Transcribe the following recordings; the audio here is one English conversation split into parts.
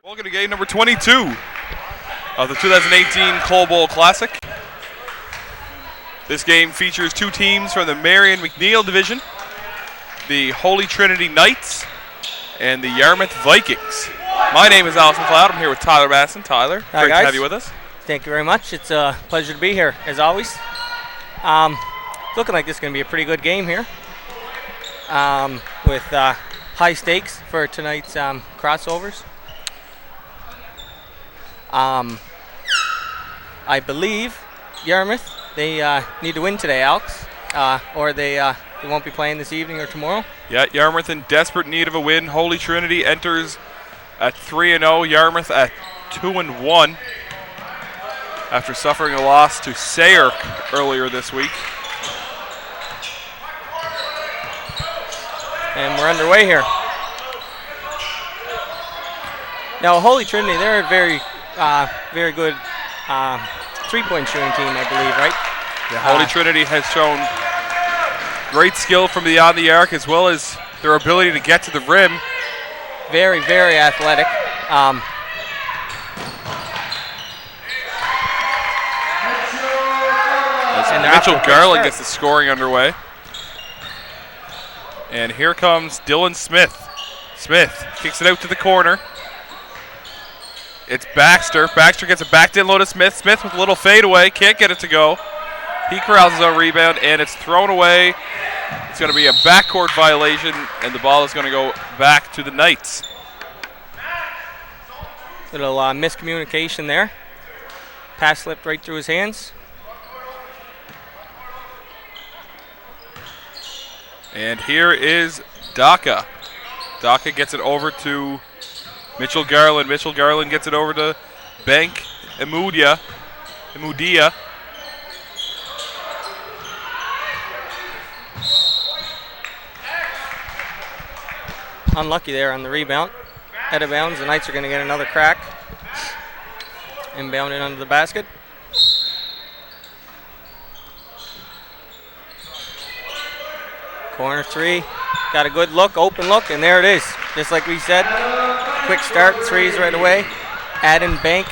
Welcome to game number 22 of the 2018 Coal Bowl Classic. This game features two teams from the Marion McNeil Division, the Holy Trinity Knights and the Yarmouth Vikings. My name is Alex McLeod. I'm here with Tyler Masson. Tyler, Hi, great guys. to have you with us. Thank you very much. It's a pleasure to be here, as always. Looking like this is going to be a pretty good game here with high stakes for tonight's crossovers. I believe Yarmouth, they need to win today, Alex, or they won't be playing this evening or tomorrow. Yeah, Yarmouth in desperate need of a win. Holy Trinity enters at 3-0. Yarmouth at 2-1 after suffering a loss to Sayre earlier this week. And we're underway here. Now, Holy Trinity, they're a very good three-point shooting team, I believe, right? Yeah, Holy Trinity has shown great skill from beyond the arc, as well as their ability to get to the rim. Very, very athletic. And Mitchell Garland gets the scoring underway. And here comes Dylan Smith. Smith kicks it out to the corner. It's Baxter. Baxter gets a backed in low to Smith. Smith with a little fadeaway. Can't get it to go. He corrals his own rebound, and it's thrown away. It's going to be a backcourt violation, and the ball is going to go back to the Knights. Little miscommunication there. Pass slipped right through his hands. And here is Daka. Daka gets it over to Mitchell Garland. Mitchell Garland gets it over to Bank Imudia. Unlucky there on the rebound. Out of bounds. The Knights are going to get another crack. Inbound in under the basket. Corner three. Got a good look, open look, and there it is. Just like we said. Quick start, threes right away. Add in Bank.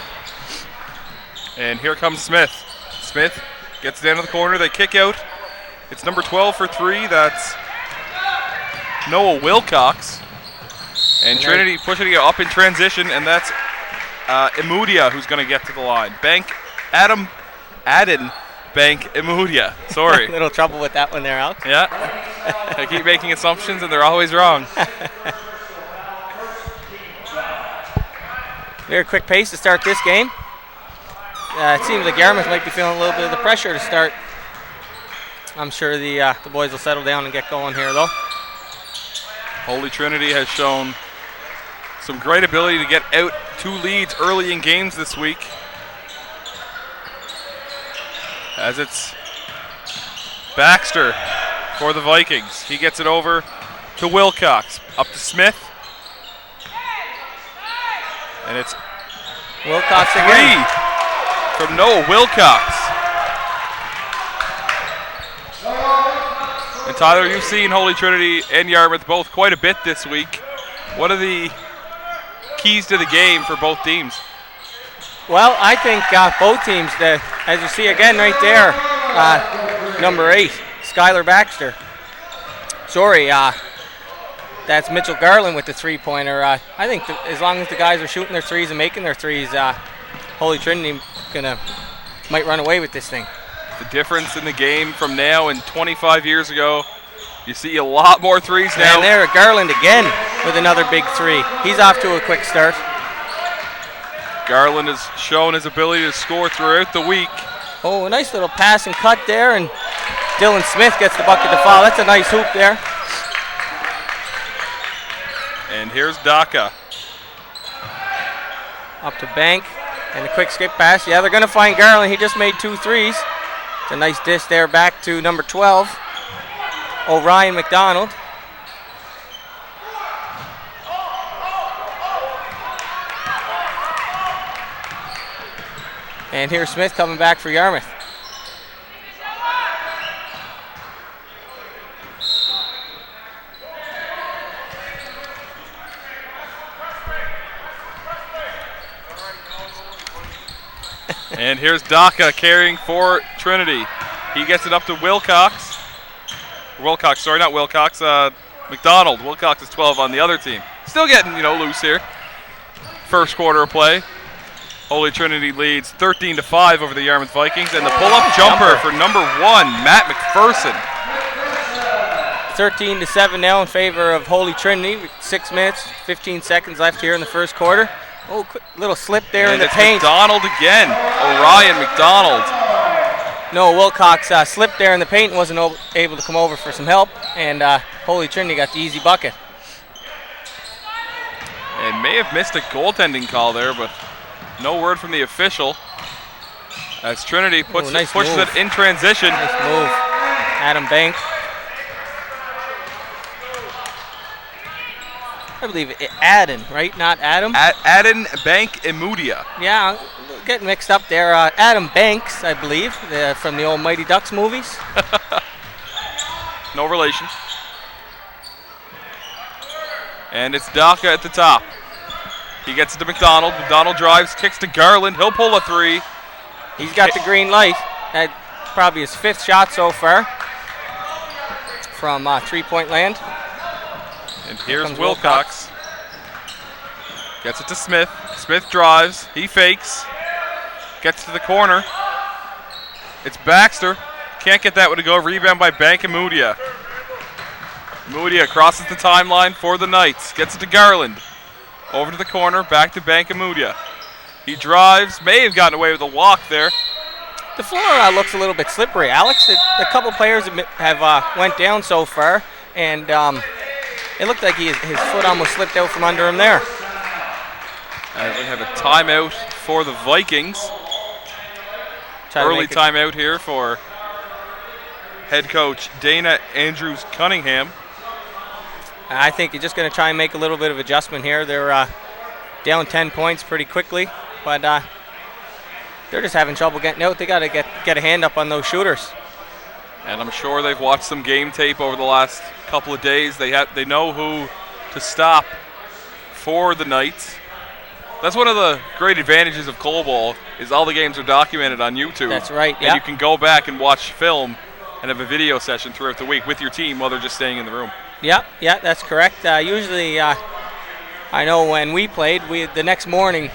And here comes Smith. Smith gets down to the corner. They kick out. It's number 12 for three. That's Noah Wilcox. And Trinity pushing it up in transition, and that's Imudia who's going to get to the line. Adden Bank Imudia. Sorry. A little trouble with that one there, Alex. Yeah. I keep making assumptions, and they're always wrong. Very quick pace to start this game. It seems like Yarmouth might be feeling a little bit of the pressure to start. I'm sure the boys will settle down and get going here, though. Holy Trinity has shown some great ability to get out two leads early in games this week. As it's Baxter for the Vikings. He gets it over to Wilcox. Up to Smith. And it's Wilcox three again from Noah Wilcox. And Tyler, you've seen Holy Trinity and Yarmouth both quite a bit this week. What are the keys to the game for both teams? Well, I think both teams, as you see again right there, number 8, Skylar Baxter. Sorry, that's Mitchell Garland with the three-pointer. I think as long as the guys are shooting their threes and making their threes, Holy Trinity might run away with this thing. The difference in the game from now and 25 years ago, you see a lot more threes now. And there, Garland again with another big three. He's off to a quick start. Garland has shown his ability to score throughout the week. Oh, a nice little pass and cut there, and Dylan Smith gets the bucket to foul. That's a nice hoop there. And here's Daka. Up to Bank, and a quick skip pass. Yeah, they're going to find Garland. He just made 2 threes. It's a nice dish there back to number 12, Orion McDonald. And here's Smith coming back for Yarmouth. And here's Daka carrying for Trinity. He gets it up to Wilcox. Not Wilcox. McDonald. Wilcox is 12 on the other team. Still getting, loose here. First quarter of play. Holy Trinity leads 13-5 over the Yarmouth Vikings. And the pull-up jumper for number 1, Matt McPherson. 13-7 now in favor of Holy Trinity. 6 minutes, 15 seconds left here in the first quarter. Oh, quick little slip there in the paint. McDonald again. Orion McDonald. No, Wilcox slipped there in the paint and wasn't able to come over for some help. And Holy Trinity got the easy bucket. And may have missed a goaltending call there, but no word from the official. As Trinity pushes it in transition. Nice move. Adam Bank. I believe Adden, right? Not Adam? Adden Bank Emudia. Yeah, getting mixed up there. Adam Banks, I believe, from the old Mighty Ducks movies. No relation. And it's Daka at the top. He gets it to McDonald. McDonald drives, kicks to Garland. He'll pull a 3. He's got the green light. That's probably his 5th shot so far from 3-point land. And here's Wilcox. Gets it to Smith. Smith drives. He fakes. Gets to the corner. It's Baxter. Can't get that one to go. Rebound by Bank and Mudia. Mudia crosses the timeline for the Knights. Gets it to Garland. Over to the corner. Back to Bank and Mudia. He drives. May have gotten away with a walk there. The floor looks a little bit slippery, Alex. A couple players have went down so far, and it looked like his foot almost slipped out from under him there. As we have a timeout for the Vikings. Early timeout here for head coach Dana Andrews Cunningham. I think you're just going to try and make a little bit of adjustment here. They're down 10 points pretty quickly, but they're just having trouble getting out. They got to get a hand up on those shooters. And I'm sure they've watched some game tape over the last couple of days. They know who to stop for the Knights. That's one of the great advantages of Cole Bowl is all the games are documented on YouTube. That's right, yeah. And you can go back and watch film and have a video session throughout the week with your team while they're just staying in the room. Yeah, that's correct. Usually, I know when we played, the next morning,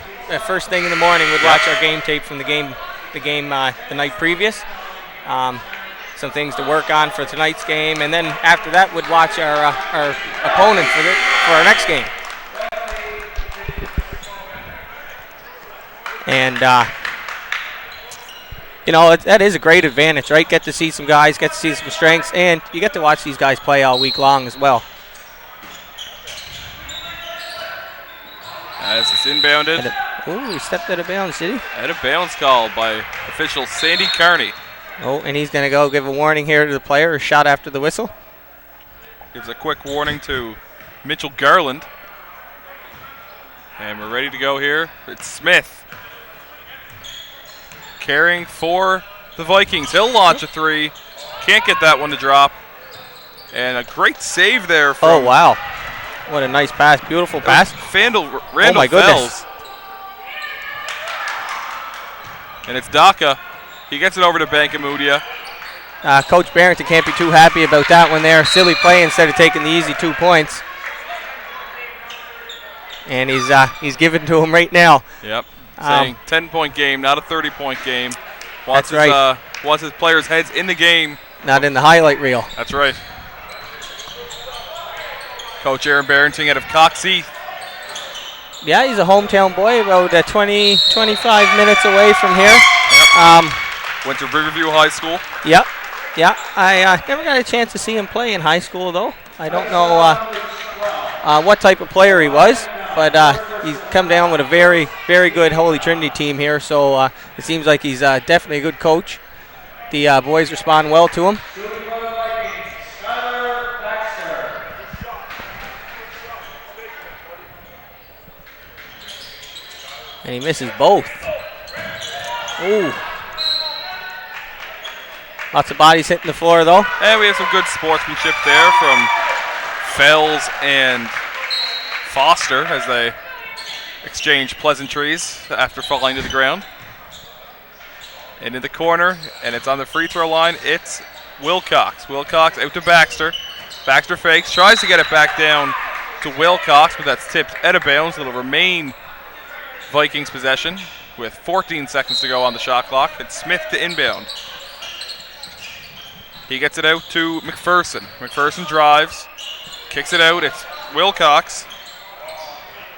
first thing in the morning, we'd watch our game tape from the night previous. Some things to work on for tonight's game, and then after that, we'd watch our opponent for our next game. And that is a great advantage, right? Get to see some guys, get to see some strengths, and you get to watch these guys play all week long as well. As it's inbounded. He stepped out of bounds, did he? Out of bounds call by official Sandy Carney. Oh, and he's going to go give a warning here to the player, a shot after the whistle. Gives a quick warning to Mitchell Garland. And we're ready to go here. It's Smith. Carrying for the Vikings. He'll launch a 3. Can't get that one to drop. And a great save there from... Oh, wow. What a nice pass. Beautiful pass. Randall oh, my goodness. Fells. And it's Daka. He gets it over to Bankamudia. Coach Barrington can't be too happy about that one there. Silly play instead of taking the easy 2 points. And he's giving to him right now. Yep. Saying 10-point game, not a 30-point game. That's right. Wants his players' heads in the game. Not in the highlight reel. That's right. Coach Aaron Barrington out of Coxey. Yeah, he's a hometown boy, about 20, 25 minutes away from here. Yep. Went to Riverview High School. Yep. Yeah, I never got a chance to see him play in high school, though. I don't know what type of player he was, but he's come down with a very, very good Holy Trinity team here, so it seems like he's definitely a good coach. The boys respond well to him. And he misses both. Ooh. Lots of bodies hitting the floor, though. And we have some good sportsmanship there from Fells and Foster as they exchange pleasantries after falling to the ground. And in the corner, and it's on the free throw line, it's Wilcox. Wilcox out to Baxter. Baxter fakes, tries to get it back down to Wilcox, but that's tipped out of bounds. It'll remain Vikings possession with 14 seconds to go on the shot clock. It's Smith to inbound. He gets it out to McPherson. McPherson drives, kicks it out. It's Wilcox.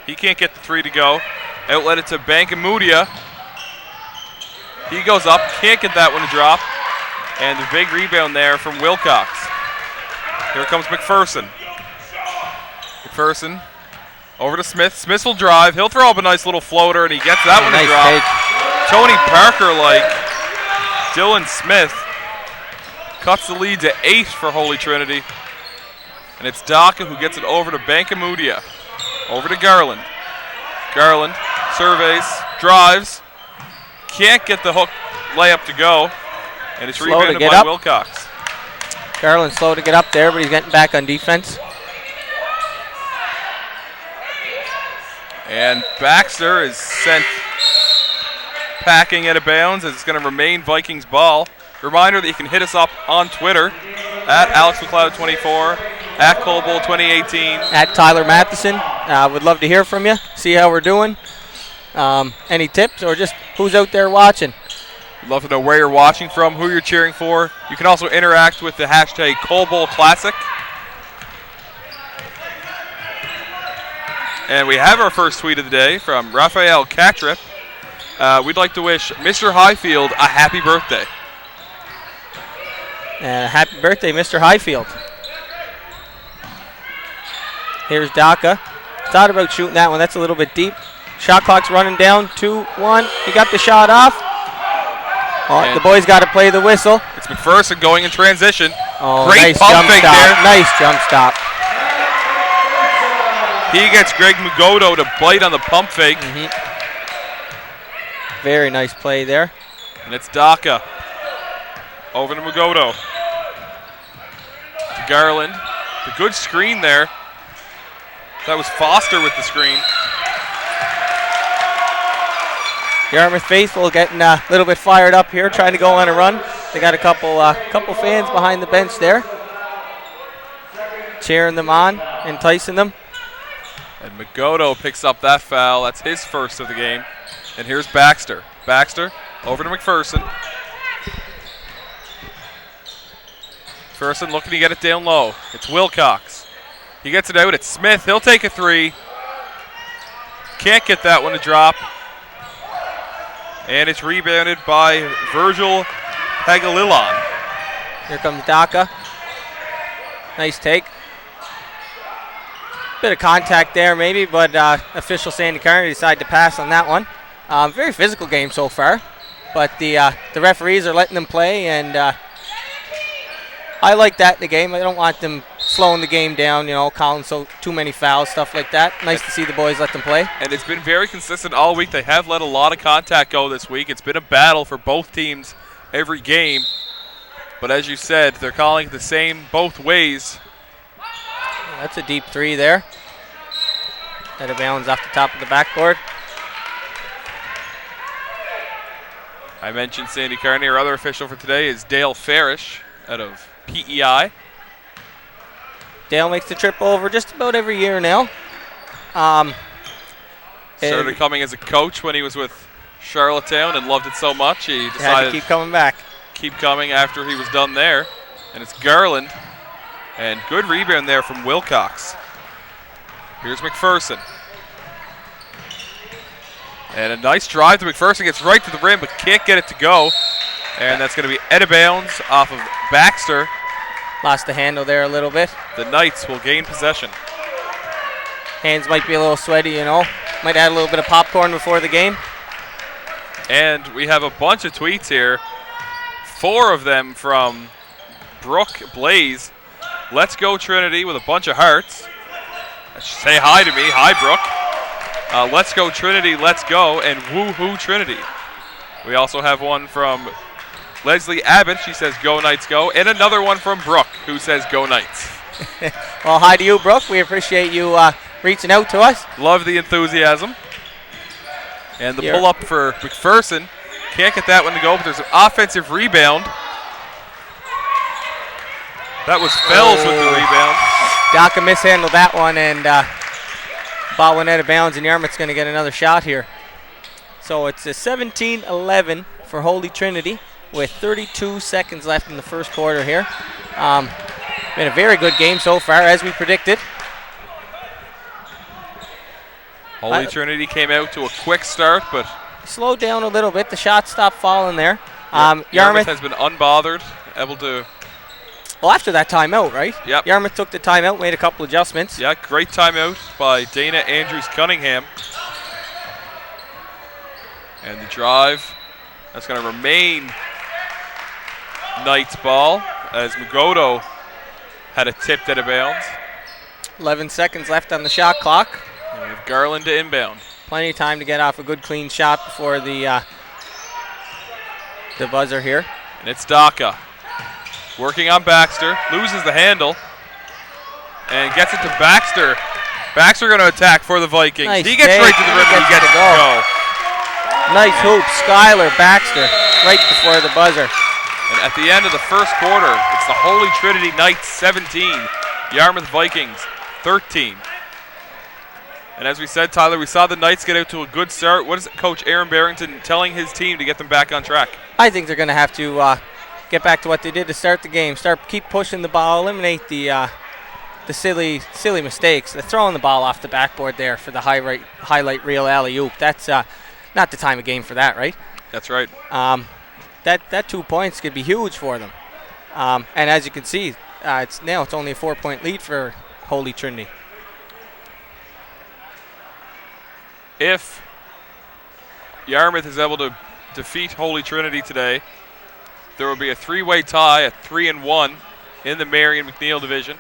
He can't get the three to go. Outlet it to Bankamudia. He goes up, can't get that one to drop. And the big rebound there from Wilcox. Here comes McPherson. McPherson over to Smith. Smith will drive. He'll throw up a nice little floater, and he gets that one to drop. Tony Parker, like Dylan Smith, cuts the lead to 8 for Holy Trinity. And it's Daka who gets it over to Bankamudia. Over to Garland. Garland surveys, drives. Can't get the hook layup to go. And it's rebounded by Wilcox. Garland's slow to get up there, but he's getting back on defense. And Baxter is sent packing out of bounds as it's going to remain Vikings ball. Reminder that you can hit us up on Twitter at AlexMcLeod24, at Colbull2018. At Tyler Matheson. Would love to hear from you, see how we're doing. Any tips or just who's out there watching? Love to know where you're watching from, who you're cheering for. You can also interact with the hashtag Colbull Classic. And we have our first tweet of the day from Raphael Catrip. We'd like to wish Mr. Highfield a happy birthday. Happy birthday, Mr. Highfield. Here's Daka. Thought about shooting that one. That's a little bit deep. Shot clock's running down. 2-1. He got the shot off. Oh, the boys got to play the whistle. It's McPherson going in transition. Oh, great nice pump jump fake stop. there. Nice jump stop. He gets Greg Mugoto to bite on the pump fake. Very nice play there. And it's Daka. Over to Mugoto. To Garland. The good screen there. That was Foster with the screen. Yarmouth faithful getting a little bit fired up here, trying to go on a run. They got a couple fans behind the bench there, cheering them on, enticing them. And Mugoto picks up that foul. That's his first of the game. And here's Baxter. Baxter over to McPherson. McPherson looking to get it down low. It's Wilcox. He gets it out. It's Smith. He'll take a three. Can't get that one to drop. And it's rebounded by Virgil Pagalilon. Here comes Daka. Nice take. Bit of contact there maybe, but official Sandy Kearney decided to pass on that one. Very physical game so far, but the referees are letting them play, and I like that in the game. I don't want them slowing the game down, calling too many fouls, stuff like that. Nice to see the boys let them play. And it's been very consistent all week. They have let a lot of contact go this week. It's been a battle for both teams every game. But as you said, they're calling it the same both ways. That's a deep three there. Out of bounds off the top of the backboard. I mentioned Sandy Kearney. Our other official for today is Dale Farish out of PEI. Dale makes the trip over just about every year now. Started coming as a coach when he was with Charlottetown and loved it so much he decided had to keep coming back. Keep coming after he was done there. And it's Garland. And good rebound there from Wilcox. Here's McPherson. And a nice drive to McPherson. Gets right to the rim but can't get it to go. And that's going to be out of bounds off of Baxter. Lost the handle there a little bit. The Knights will gain possession. Hands might be a little sweaty, Might add a little bit of popcorn before the game. And we have a bunch of tweets here. 4 of them from Brooke Blaze. Let's go Trinity with a bunch of hearts. Say hi to me. Hi, Brooke. Let's go Trinity, let's go. And woo-hoo Trinity. We also have one from Leslie Abbott. She says go Knights go. And another one from Brooke who says go Knights. Well, hi to you, Brooke. We appreciate you reaching out to us. Love the enthusiasm. And the pull-up for McPherson. Can't get that one to go, but there's an offensive rebound. That was Fells with the rebound. Daka mishandled that one, and ball went out of bounds, and Yarmouth's going to get another shot here. So it's a 17-11 for Holy Trinity with 32 seconds left in the first quarter here. Been a very good game so far, as we predicted. Holy Trinity came out to a quick start, but slowed down a little bit. The shots stopped falling there. Yarmouth has been unbothered, able to... Well, after that timeout, right? Yep. Yarmouth took the timeout, made a couple adjustments. Yeah, great timeout by Dana Andrews-Cunningham. And the drive, that's going to remain Knight's ball as Magodo had it tipped out of bounds. 11 seconds left on the shot clock. And we have Garland to inbound. Plenty of time to get off a good clean shot before the buzzer here. And it's Daka. Working on Baxter, loses the handle, and gets it to Baxter. Baxter going to attack for the Vikings. Nice he gets right to the rim and he gets to go. Nice hoop, Skylar Baxter, right before the buzzer. And at the end of the first quarter, it's the Holy Trinity Knights 17, Yarmouth Vikings 13. And as we said, Tyler, we saw the Knights get out to a good start. What is Coach Aaron Barrington telling his team to get them back on track? I think they're going to have to get back to what they did to start the game. Keep pushing the ball, eliminate the silly mistakes. They're throwing the ball off the backboard there for the highlight reel alley-oop. That's not the time of game for that, right? That's right. That 2 points could be huge for them. And as you can see, it's only a 4-point lead for Holy Trinity. If Yarmouth is able to defeat Holy Trinity today, there will be a three-way tie at 3-1 in the Marion McNeil division.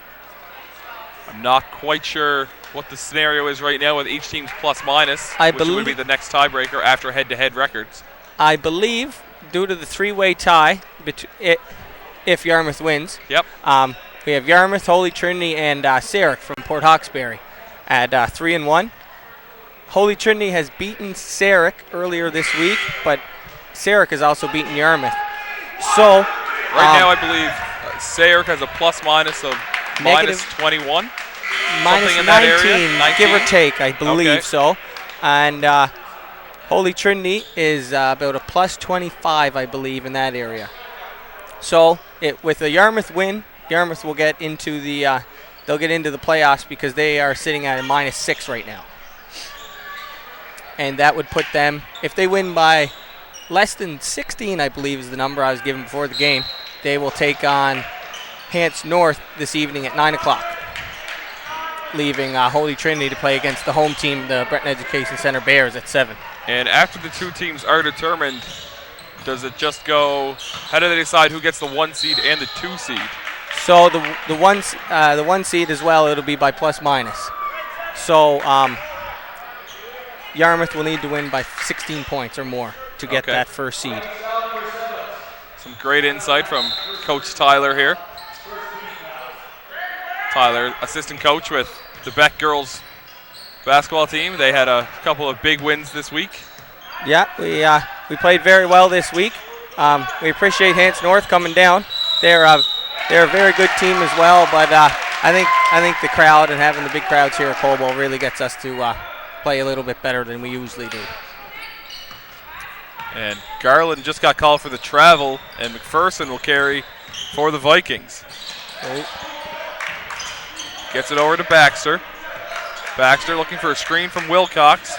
I'm not quite sure what the scenario is right now with each team's plus-minus, which would be the next tiebreaker after head-to-head records. I believe due to the three-way tie, if Yarmouth wins, yep. We have Yarmouth, Holy Trinity, and Sarek from Port Hawkesbury at 3-1. Holy Trinity has beaten Sarek earlier this week, but Sarek has also beaten Yarmouth. So right now I believe Sarek has a plus-minus of minus 21. Minus something in 19, that area. 19, give or take, I believe so. And Holy Trinity is about a plus 25, I believe, in that area. So with a Yarmouth win, Yarmouth will get into the playoffs because they are sitting at a minus 6 right now. And that would put them, if they win by less than 16, I believe is the number I was given before the game, they will take on Hants North this evening at 9 o'clock, leaving Holy Trinity to play against the home team, the Breton Education Centre Bears, at 7. And after the two teams are determined, does it just go, how do they decide who gets the 1 seed and the 2 seed? So the one seed as well, it'll be by plus-minus. So Yarmouth will need to win by 16 points or more to get that first seed. Some great insight from Coach Tyler here. Tyler, assistant coach with the Beck girls basketball team. They had a couple of big wins this week. Yeah, we played very well this week. We appreciate Hants North coming down. They're a very good team as well, but I think the crowd and having the big crowds here at Cobo really gets us to play a little bit better than we usually do. And Garland just got called for the travel, and McPherson will carry for the Vikings. Gets it over to Baxter. Baxter looking for a screen from Wilcox.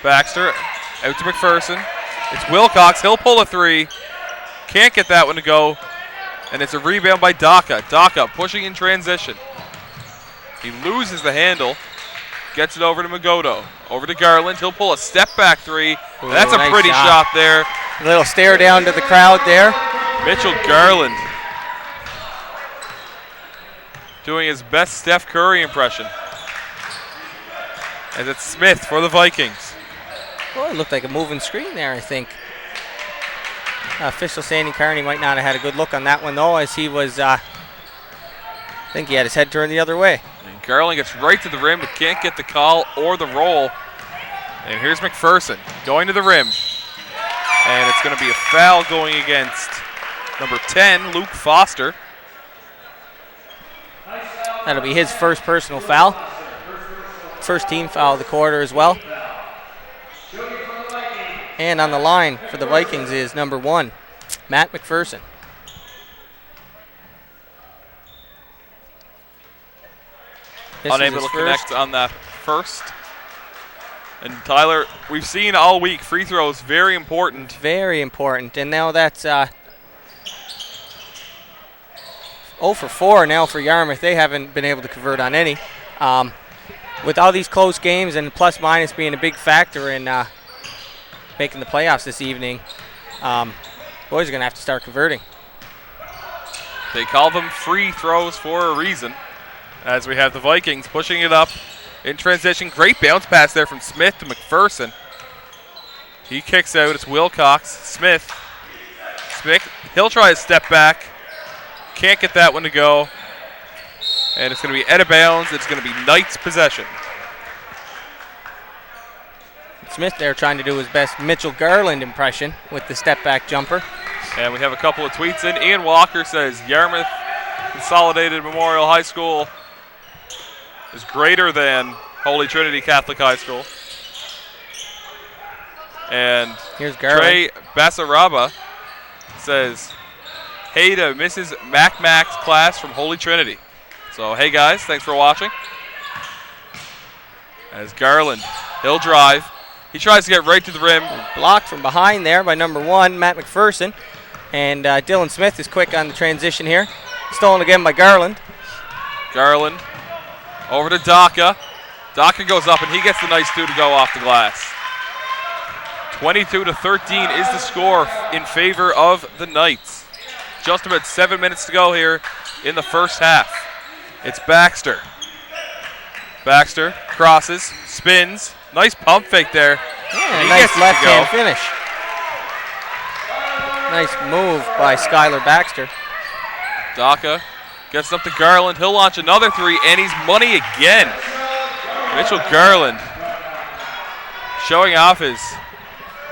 Baxter out to McPherson. It's Wilcox. He'll pull a 3. Can't get that one to go. And it's a rebound by Daka. Daka pushing in transition. He loses the handle. Gets it over to Magodo. Over to Garland. He'll pull a step-back 3. That's a nice pretty shot there. A little stare down to the crowd there. Mitchell Garland doing his best Steph Curry impression. As it's Smith for the Vikings. Well, it looked like a moving screen there, I think. Official Sandy Carney might not have had a good look on that one, though, as he was, I think he had his head turned the other way. And Garland gets right to the rim, but can't get the call or the roll. And here's McPherson going to the rim. And it's going to be a foul going against number 10, Luke Foster. That'll be his first personal foul. First team foul of the quarter as well. And on the line for the Vikings is number 1, Matt McPherson. Unable to connect on that first. And Tyler, we've seen all week free throws very important. Very important. And now that's 0 for 4 now for Yarmouth. They haven't been able to convert on any. With all these close games and plus minus being a big factor in making the playoffs this evening, boys are going to have to start converting. They call them free throws for a reason, as we have the Vikings pushing it up in transition. Great bounce pass there from Smith to McPherson. He kicks out. It's Wilcox. Smith, he'll try a step back. Can't get that one to go. And it's going to be out of bounds. It's going to be Knights' possession. Smith there trying to do his best Mitchell Garland impression with the step back jumper. And we have a couple of tweets in. Ian Walker says Yarmouth Consolidated Memorial High School is greater than Holy Trinity Catholic High School. And here's Garland. Trey Basaraba says, hey to Mrs. Mac's class from Holy Trinity. So, hey guys, thanks for watching. As Garland, he'll drive. He tries to get right to the rim. Blocked from behind there by number 1, Matt McPherson. And Dylan Smith is quick on the transition here. Stolen again by Garland. Garland over to Daka. Daka goes up and he gets the nice 2 to go off the glass. 22-13 is the score in favor of the Knights. Just about 7 minutes to go here in the first half. It's Baxter. Baxter crosses, spins. Nice pump fake there. Yeah, nice left-hand finish. Nice move by Skylar Baxter. Daka gets up to Garland. He'll launch another 3, and he's money again. Mitchell Garland showing off his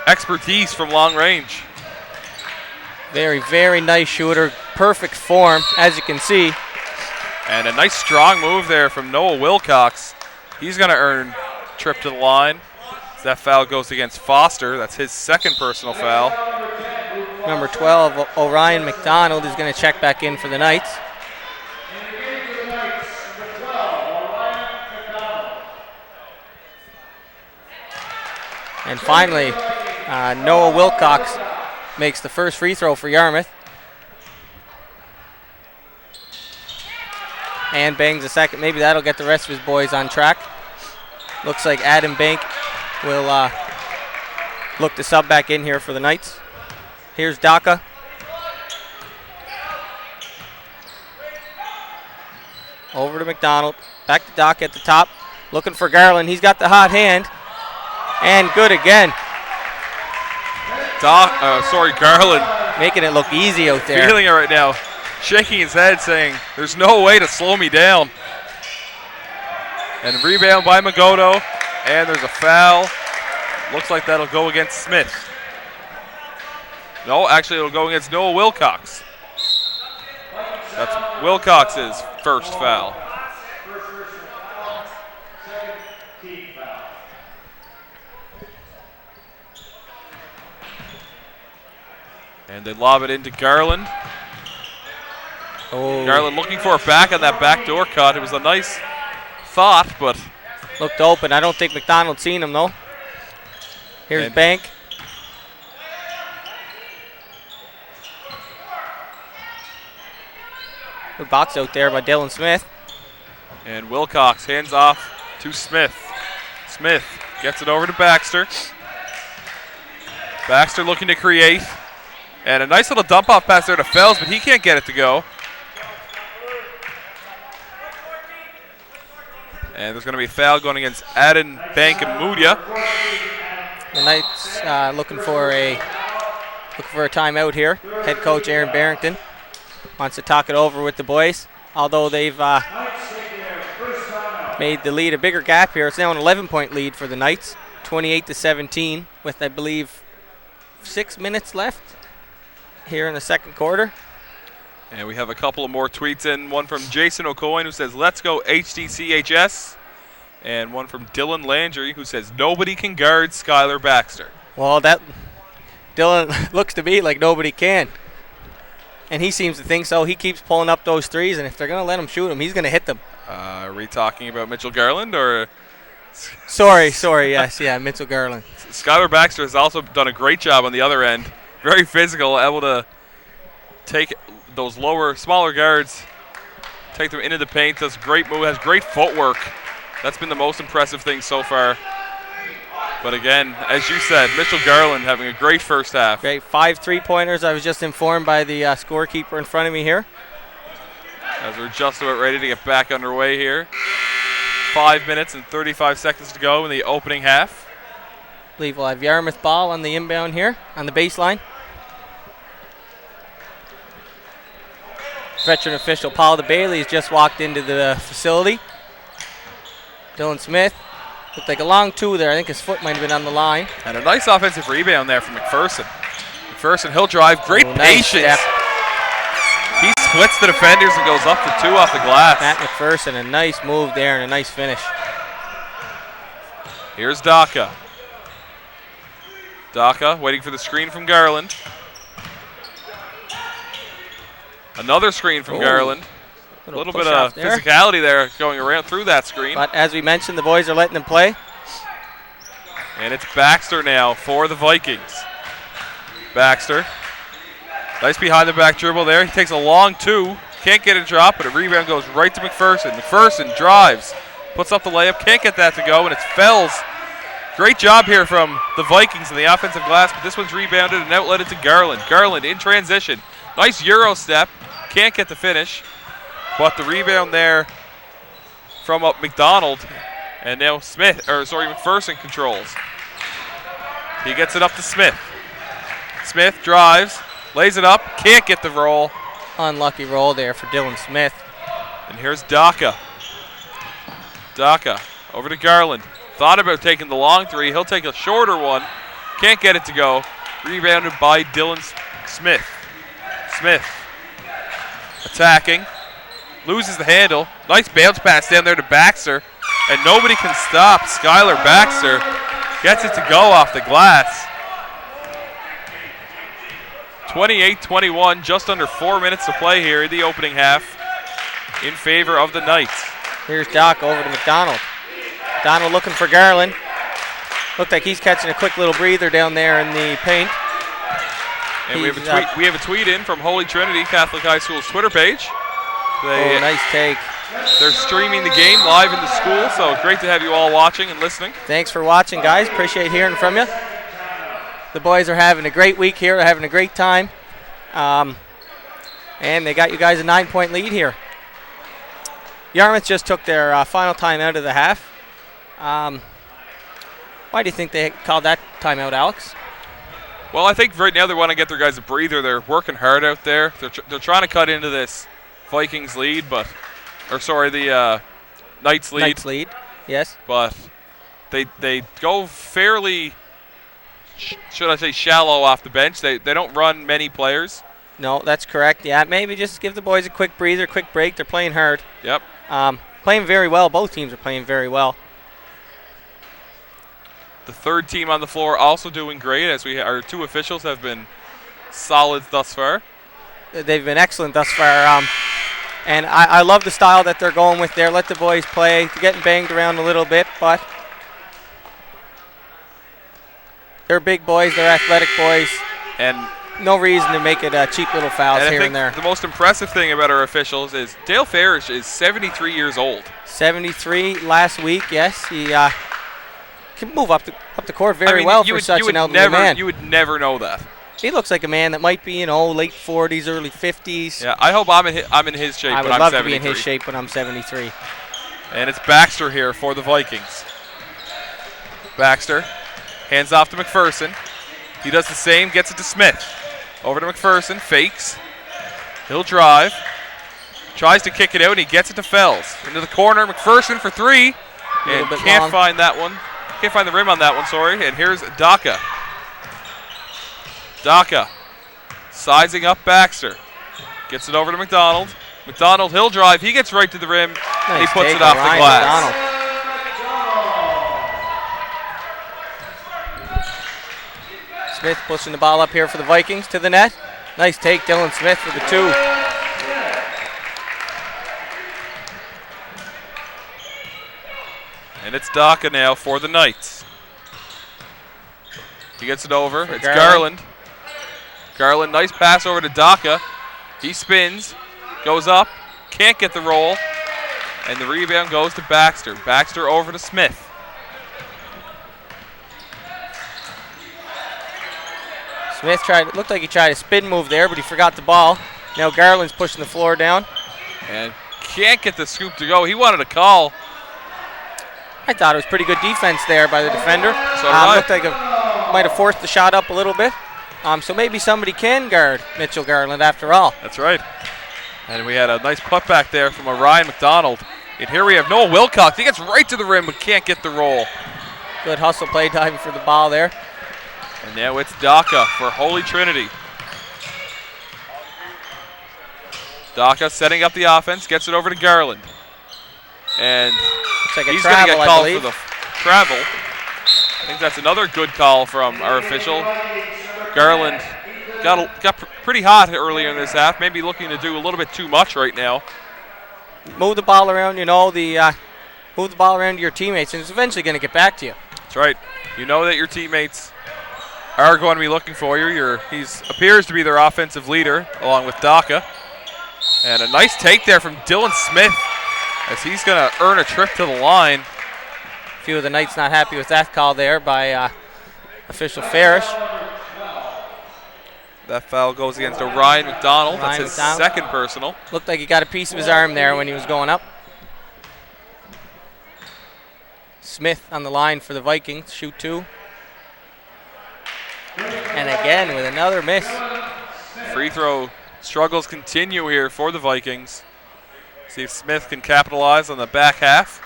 expertise from long range. Very, very nice shooter. Perfect form, as you can see. And a nice strong move there from Noah Wilcox. He's going to earn trip to the line. As that foul goes against Foster. That's his second personal foul. Number 12, Orion McDonald, is going to check back in for the Knights. And finally, Noah Wilcox makes the first free throw for Yarmouth. And bangs a second. Maybe that'll get the rest of his boys on track. Looks like Adam Bank will look to sub back in here for the Knights. Here's Daka. Over to McDonald. Back to Daka at the top. Looking for Garland. He's got the hot hand. And good again. Garland. Making it look easy out there. Feeling it right now. Shaking his head saying, there's no way to slow me down. And rebound by Magoto. And there's a foul. Looks like that'll go against Smith. No, actually it'll go against Noah Wilcox. That's Wilcox's first foul. And they lob it into Garland. Oh. Garland looking for a back on that backdoor cut. It was a nice thought, but looked open. I don't think McDonald seen him though. Here's Bank. Good box out there by Dylan Smith. And Wilcox hands off to Smith. Smith gets it over to Baxter. Baxter looking to create. And a nice little dump off pass there to Fells, but he can't get it to go. And there's going to be a foul going against Adden, Bank, and Mudia. The Knights looking for a timeout here. Head coach Aaron Barrington wants to talk it over with the boys. Although they've made the lead a bigger gap here. It's now an 11-point lead for the Knights, 28-17, with I believe 6 minutes left here in the second quarter. And we have a couple of more tweets in. One from Jason O'Coin who says, "Let's go HDCHS." And one from Dylan Landry who says, "Nobody can guard Skylar Baxter." Well, that Dylan looks to be like nobody can. And he seems to think so. He keeps pulling up those threes, and if they're going to let him shoot them, he's going to hit them. Are we talking about Mitchell Garland or? Sorry, yes, yeah, Mitchell Garland. Skylar Baxter has also done a great job on the other end. Very physical, able to take those smaller guards, take them into the paint. Does great move, has great footwork. That's been the most impressive thing so far. But again, as you said, Mitchell Garland having a great first half. Great, 5 3-pointers. I was just informed by the scorekeeper in front of me here. As we're just about ready to get back underway here. 5 minutes and 35 seconds to go in the opening half. I believe we'll have Yarmouth ball on the inbound here, on the baseline. Veteran official Paul DeBailey has just walked into the facility. Dylan Smith. Looked like a long two there. I think his foot might have been on the line. And a nice offensive rebound there from McPherson. McPherson, he'll drive. Great patience. Nice. He splits the defenders and goes up for 2 off the glass. Matt McPherson, a nice move there and a nice finish. Here's Daka. Daka waiting for the screen from Garland. Another screen from Garland. A little bit of physicality there going around through that screen. But as we mentioned, the boys are letting them play. And it's Baxter now for the Vikings. Baxter. Nice behind the back dribble there. He takes a long 2. Can't get a drop, but a rebound goes right to McPherson. McPherson drives. Puts up the layup. Can't get that to go, and it's Fells. Great job here from the Vikings in the offensive glass, but this one's rebounded and outletted to Garland. Garland in transition. Nice Euro step. Can't get the finish. But the rebound there from McDonald, and now McPherson controls. He gets it up to Smith. Smith drives, lays it up, can't get the roll. Unlucky roll there for Dylan Smith. And here's Daka. Daka over to Garland. Thought about taking the long 3. He'll take a shorter one. Can't get it to go. Rebounded by Dylan Smith. Smith attacking. Loses the handle. Nice bounce pass down there to Baxter. And nobody can stop Skylar Baxter. Gets it to go off the glass. 28-21, just under 4 minutes to play here in the opening half in favor of the Knights. Here's Doc over to McDonald. McDonald looking for Garland. Looked like he's catching a quick little breather down there in the paint. And we have a tweet in from Holy Trinity Catholic High School's Twitter page. Nice take. They're streaming the game live in the school, so great to have you all watching and listening. Thanks for watching, guys. Appreciate hearing from you. The boys are having a great week here. They're having a great time. And they got you guys a 9-point lead here. Yarmouth just took their final time out of the half. Why do you think they called that timeout, Alex? Well, I think right now they want to get their guys a breather. They're working hard out there. They're trying to cut into this Vikings lead, the Knights lead. Knights lead, yes. But they go fairly, should I say, shallow off the bench. They don't run many players. No, that's correct. Yeah, maybe just give the boys a quick breather, quick break. They're playing hard. Yep. Playing very well. Both teams are playing very well. The third team on the floor also doing great, as our 2 officials have been solid thus far. They've been excellent thus far. And I love the style that they're going with there. Let the boys play. They're getting banged around a little bit, but they're big boys. They're athletic boys. And no reason to make it cheap little fouls here and there. The most impressive thing about our officials is Dale Farish is 73 years old. 73 last week, yes. He can move up the court very well for such an elderly man. You would never know that. He looks like a man that might be, late 40s, early 50s. Yeah, I hope I'm in his shape when I'm 73. I would love to be in his shape when I'm 73. And it's Baxter here for the Vikings. Baxter hands off to McPherson. He does the same, gets it to Smith. Over to McPherson, fakes. He'll drive. Tries to kick it out, and he gets it to Fells. Into the corner, McPherson for 3. And can't find that one. Can't find the rim on that one, sorry. And here's Daka. Daka sizing up Baxter. Gets it over to McDonald. McDonald, he'll drive. He gets right to the rim. Nice he puts take it off the glass. McDonald. Smith pushing the ball up here for the Vikings to the net. Nice take, Dylan Smith for the 2. And it's Daka now for the Knights. He gets it over. It's Garland. Garland, nice pass over to Daka. He spins, goes up, can't get the roll, and the rebound goes to Baxter. Baxter over to Smith. Smith looked like he tried a spin move there, but he forgot the ball. Now Garland's pushing the floor down. And can't get the scoop to go. He wanted a call. I thought it was pretty good defense there by the defender. So did I. Looked like it might have forced the shot up a little bit. So maybe somebody can guard Mitchell Garland after all. That's right. And we had a nice putback there from Ryan McDonald. And here we have Noah Wilcox. He gets right to the rim but can't get the roll. Good hustle play diving for the ball there. And now it's Daka for Holy Trinity. Daka setting up the offense, gets it over to Garland. And looks like he's going to get called for the travel. I think that's another good call from our official. Garland got pretty hot earlier in this half, maybe looking to do a little bit too much right now. Move the ball around, move the ball around to your teammates, and it's eventually going to get back to you. That's right. You know that your teammates are going to be looking for you. He appears to be their offensive leader, along with Daka. And a nice take there from Dylan Smith, as he's going to earn a trip to the line. A few of the Knights not happy with that call there by official Farish. That foul goes against Ryan McDonald. That's his second personal. Looked like he got a piece of his arm there when he was going up. Smith on the line for the Vikings, shoot 2. And again with another miss. Free throw struggles continue here for the Vikings. See if Smith can capitalize on the back half.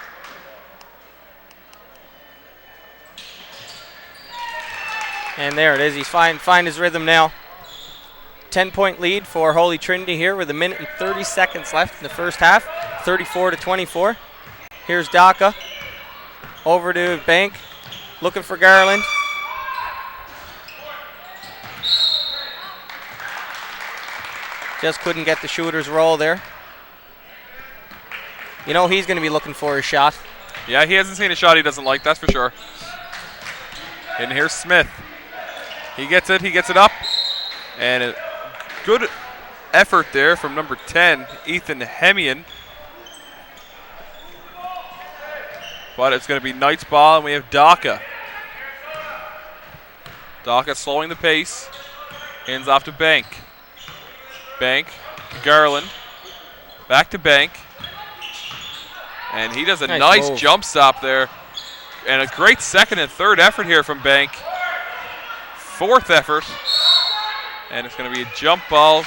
And there it is. He's find his rhythm now. 10-point lead for Holy Trinity here with 1 minute and 30 seconds left in the first half. 34-24. Here's Daka. Over to Bank. Looking for Garland. Just couldn't get the shooter's roll there. He's going to be looking for his shot. Yeah, he hasn't seen a shot he doesn't like, that's for sure. And here's Smith. He gets it up. And a good effort there from number 10, Ethan Hemian. But it's going to be Knights ball, and we have Daka. Daka slowing the pace. Hands off to Bank. Bank to Garland. Back to Bank. And he does a nice jump stop there. And a great second and third effort here from Bank. Fourth effort. And it's going to be a jump ball.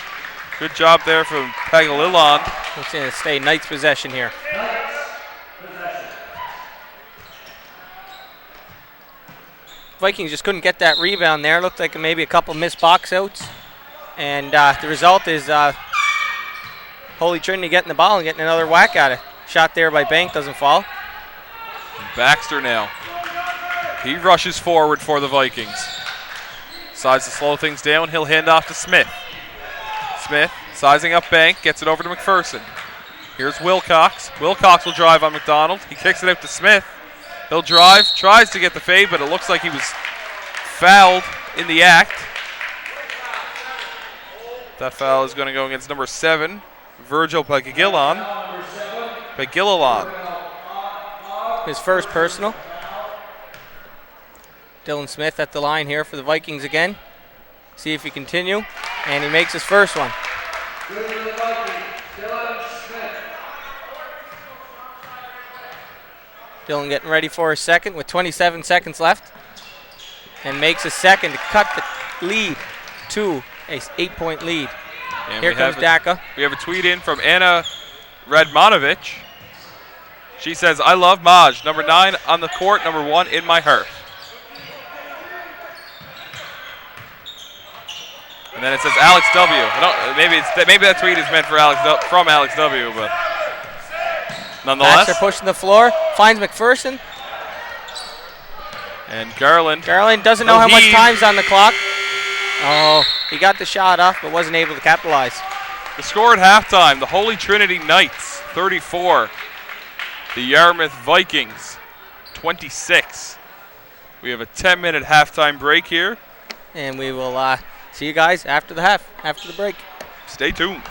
Good job there from Pagalilon. It's going to stay Knights possession here. Vikings just couldn't get that rebound there. Looked like maybe a couple missed box outs. And the result is Holy Trinity getting the ball and getting another whack at it. Shot there by Bank doesn't fall. Baxter now. He rushes forward for the Vikings. Decides to slow things down. He'll hand off to Smith. Smith sizing up Bank. Gets it over to McPherson. Here's Wilcox. Wilcox will drive on McDonald. He kicks it out to Smith. He'll drive. Tries to get the fade, but it looks like he was fouled in the act. That foul is going to go against number 7, Virgil Pagililon. His first personal. Dylan Smith at the line here for the Vikings again. See if he continue. And he makes his first one. Dylan getting ready for his second with 27 seconds left. And makes a second to cut the lead to a 8-point lead. And here comes Daka. We have a tweet in from Anna Radmanovich. She says, I love Maj, number 9 on the court, number 1 in my heart. And then it says Alex W. Maybe that tweet is meant for from Alex W. But nonetheless, Baxter pushing the floor, finds McPherson. And Garland doesn't know how much time's on the clock. Oh, he got the shot off, but wasn't able to capitalize. The score at halftime: the Holy Trinity Knights 34, the Yarmouth Vikings 26. We have a 10-minute halftime break here, and we will see you guys after the break. Stay tuned.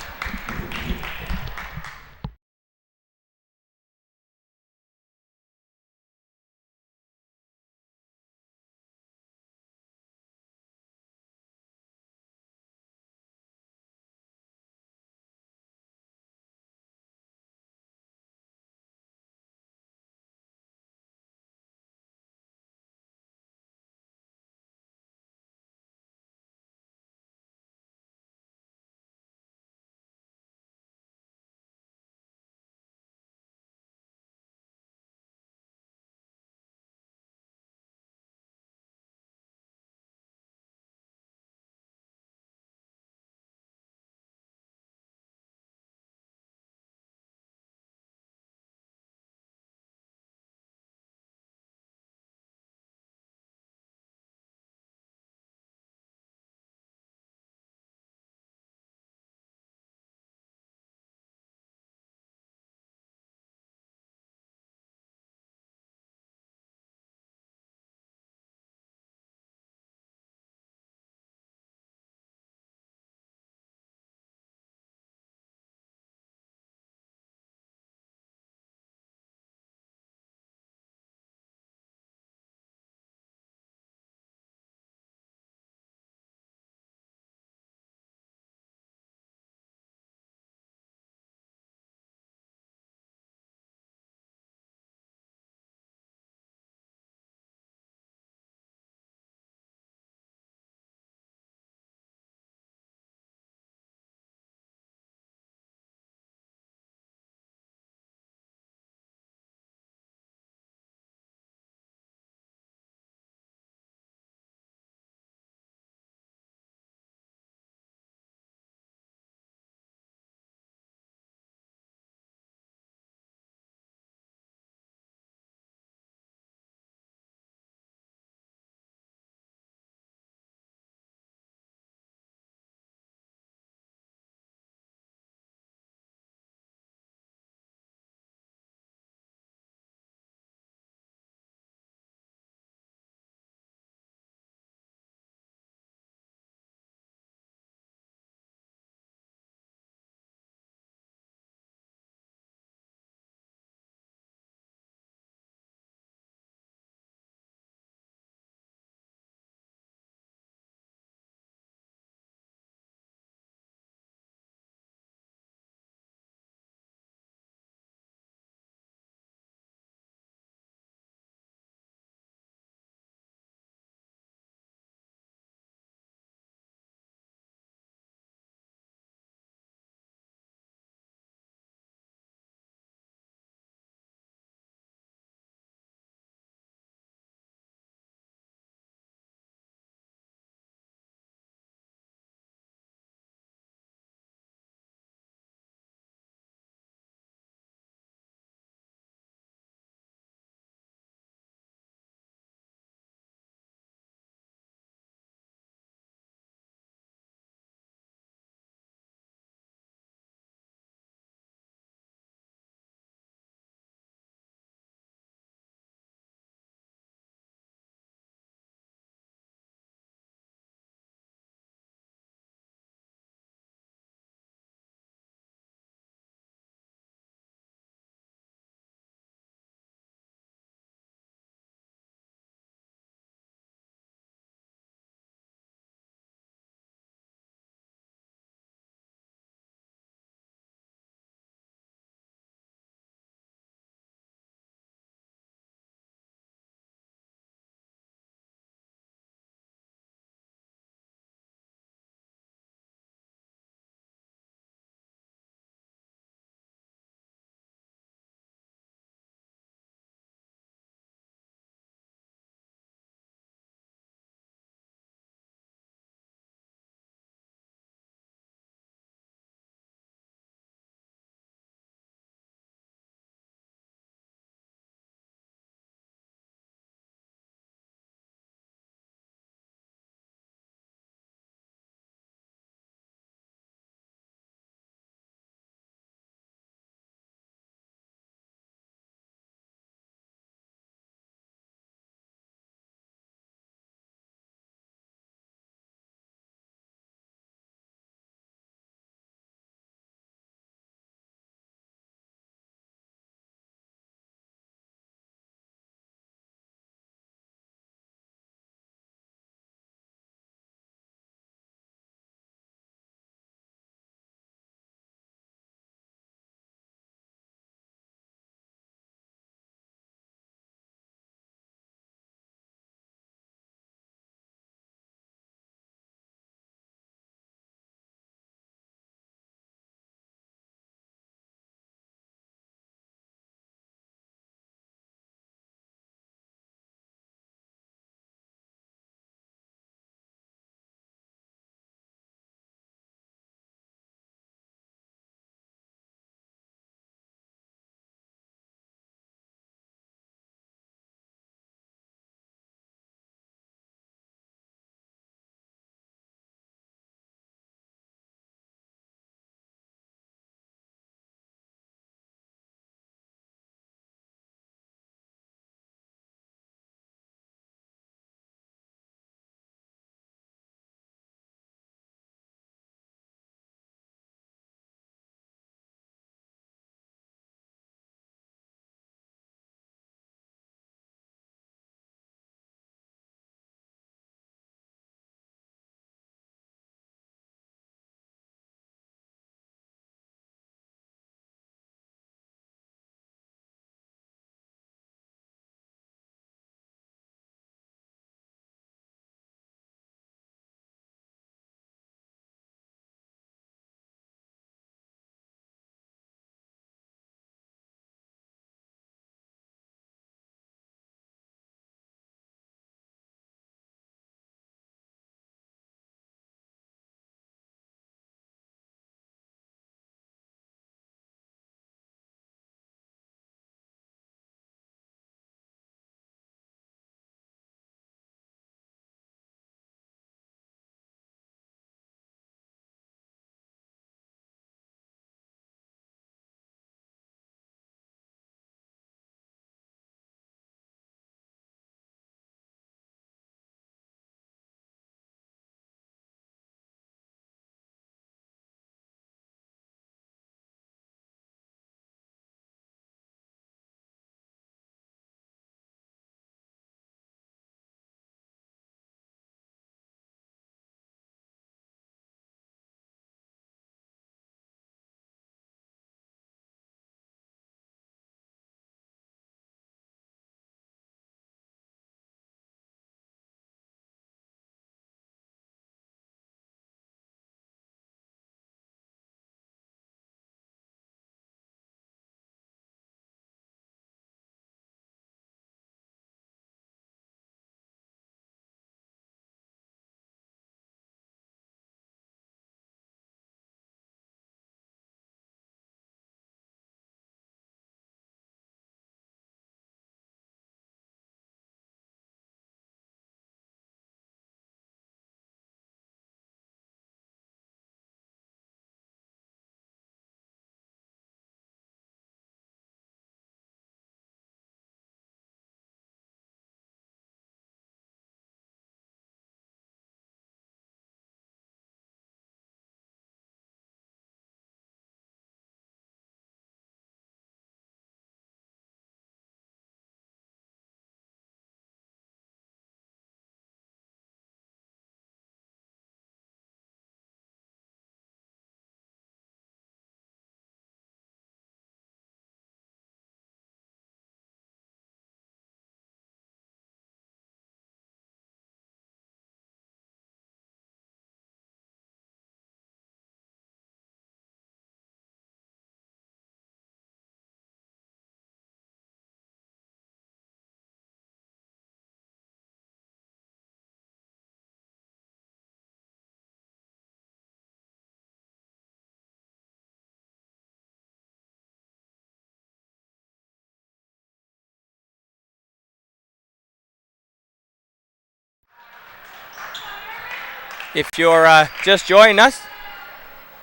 If you're just joining us,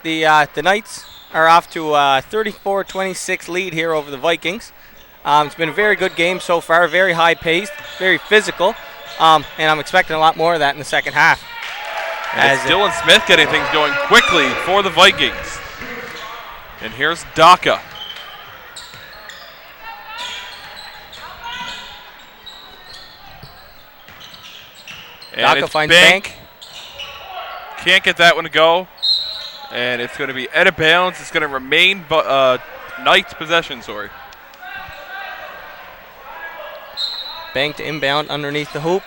the Knights are off to a 34-26 lead here over the Vikings. It's been a very good game so far, very high-paced, very physical, and I'm expecting a lot more of that in the second half. As Dylan Smith getting things going quickly for the Vikings. And here's Daka. And Daka finds Bank. Can't get that one to go. And it's going to be out of bounds. It's going to remain Knights possession, sorry. Bank to inbound underneath the hoop.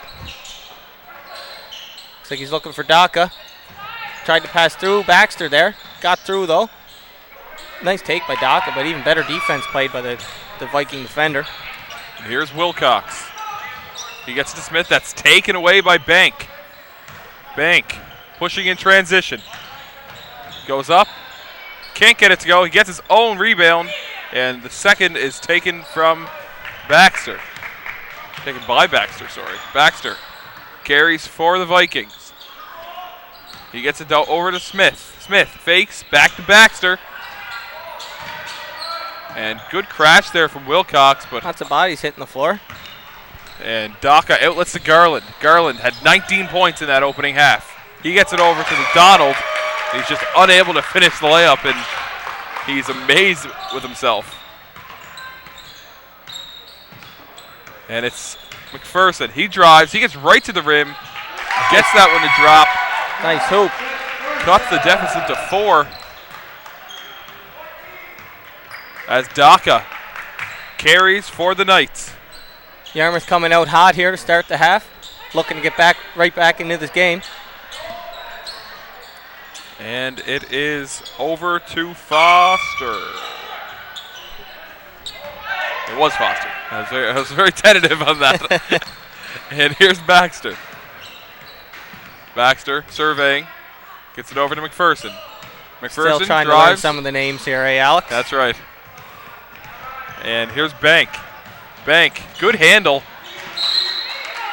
Looks like he's looking for Daka. Tried to pass through. Baxter there. Got through, though. Nice take by Daka, but even better defense played by the Viking defender. And here's Wilcox. He gets to Smith. That's taken away by Bank. Bank pushing in transition. Goes up. Can't get it to go. He gets his own rebound. And the second is taken from Baxter. Taken by Baxter, sorry. Baxter carries for the Vikings. He gets it over to Smith. Smith fakes back to Baxter. And good crash there from Wilcox, but lots of bodies hitting the floor. And Daka outlets to Garland. Garland had 19 points in that opening half. He gets it over to McDonald. He's just unable to finish the layup, and he's amazed with himself. And it's McPherson. He drives. He gets right to the rim. Gets that one to drop. Nice hoop. Cuts the deficit to 4. As Daka carries for the Knights. Yarmouth coming out hot here to start the half. Looking to get right back into this game. And it is over to Foster. It was Foster. I was very tentative on that. And here's Baxter. Baxter surveying. Gets it over to McPherson. McPherson still trying drives. To learn some of the names here, Alex? That's right. And here's Bank. Bank, good handle.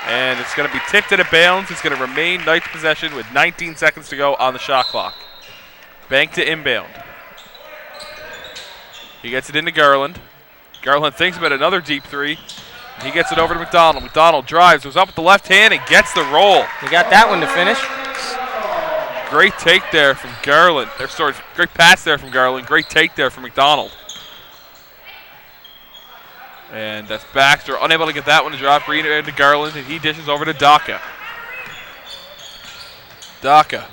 And it's going to be tipped out of bounds. It's going to remain Knights possession with 19 seconds to go on the shot clock. Bank to inbound. He gets it into Garland. Garland thinks about another deep three. He gets it over to McDonald. McDonald drives, goes up with the left hand, and gets the roll. We got that one to finish. Great take there from Garland. Great pass there from Garland. Great take there from McDonald. And that's Baxter, unable to get that one to drop. Bring it into Garland, and he dishes over to Daka. Daka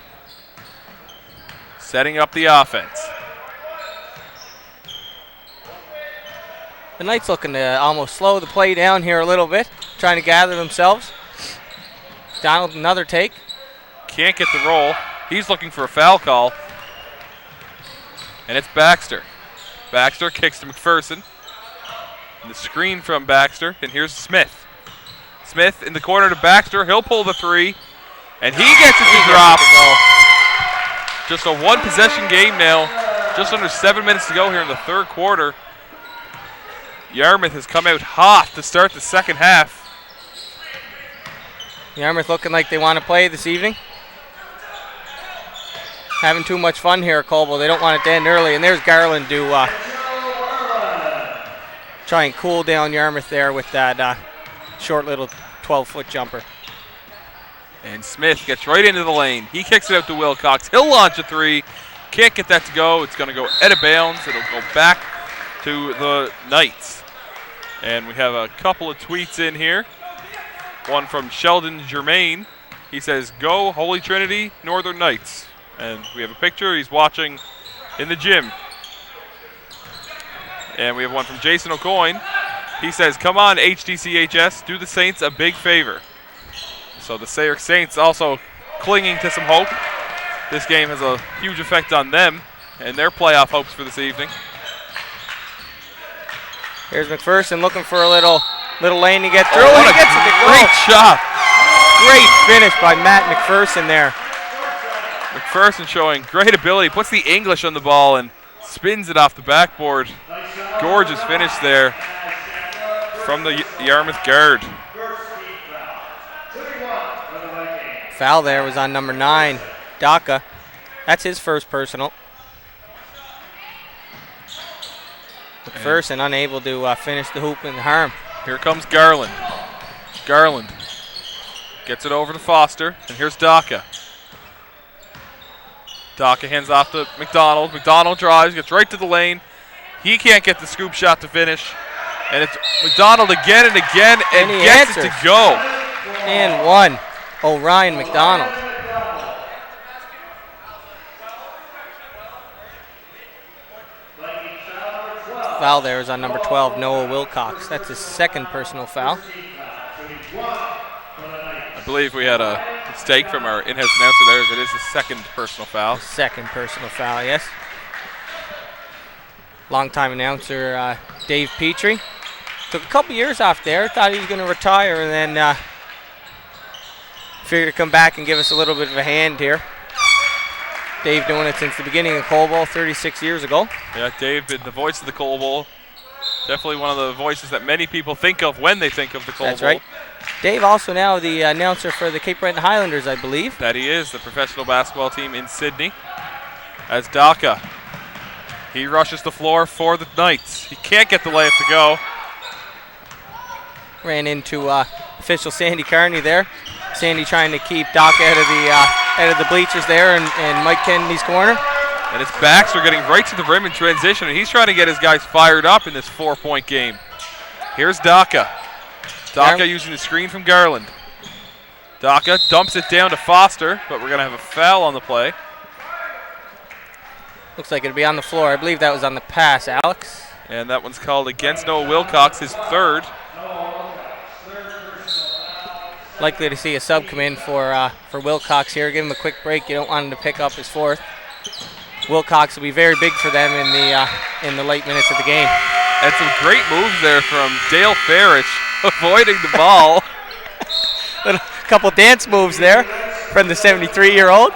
setting up the offense. The Knights looking to almost slow the play down here a little bit, trying to gather themselves. Donald, another take. Can't get the roll. He's looking for a foul call. And it's Baxter. Baxter kicks to McPherson. And the screen from Baxter, and here's Smith. Smith in the corner to Baxter. He'll pull the three, and he gets it to drop. Just a one-possession game now. Just under 7 minutes to go here in the third quarter. Yarmouth has come out hot to start the second half. Yarmouth looking like they want to play this evening. Having too much fun here, Colville. They don't want it to end early, and there's Garland to try and cool down Yarmouth there with that short little 12-foot jumper. And Smith gets right into the lane. He kicks it out to Wilcox. He'll launch a three. Can't get that to go. It's going to go out of bounds. It'll go back to the Knights. And we have a couple of tweets in here. One from Sheldon Germain. He says, "Go Holy Trinity, Northern Knights." And we have a picture. He's watching in the gym. And we have one from Jason O'Coin. He says, "Come on, HDCHS, do the Saints a big favor." So the Saints also clinging to some hope. This game has a huge effect on them and their playoff hopes for this evening. Here's McPherson looking for a little lane to get through. Oh, and he gets it to go. Great shot. Great finish by Matt McPherson there. McPherson showing great ability. Puts the English on the ball and spins it off the backboard. Gorgeous finish there from the Yarmouth guard. Foul there was on number 9, Daka. That's his first personal. McPherson unable to finish the hoop in harm. Here comes Garland. Garland gets it over to Foster, and here's Daka. Daka hands off to McDonald. McDonald drives, gets right to the lane. He can't get the scoop shot to finish. And it's McDonald again and again, and he gets answers. it to go. And one, Orion McDonald. Foul there is on number 12, Noah Wilcox. That's his second personal foul. I believe we had a mistake from our in-house announcer there, as it is his second personal foul. Second personal foul, yes. Longtime announcer Dave Petrie. Took a couple years off there, thought he was going to retire, and then figured to come back and give us a little bit of a hand here. Dave doing it since the beginning of Coal Bowl 36 years ago. Yeah, Dave, the voice of the Coal Bowl. Definitely one of the voices that many people think of when they think of the Coal Bowl. That's right. Dave also now the announcer for the Cape Breton Highlanders, I believe. That he is, the professional basketball team in Sydney. As Daka, he rushes the floor for the Knights. He can't get the layup to go. Ran into official Sandy Carney there. Sandy trying to keep Daka out of the bleachers there in Mike Kennedy's corner. And it's Baxter getting right to the rim in transition, and he's trying to get his guys fired up in this 4-point game. Here's Daka. Daka using the screen from Garland. Daka dumps it down to Foster, but we're going to have a foul on the play. Looks like it'll be on the floor. I believe that was on the pass, Alex. And that one's called against Noah Wilcox, his third. Likely to see a sub come in for Wilcox here. Give him a quick break. You don't want him to pick up his fourth. Wilcox will be very big for them in the late minutes of the game. And some great moves there from Dale Farish, avoiding the ball. A couple dance moves there from the 73-year-old.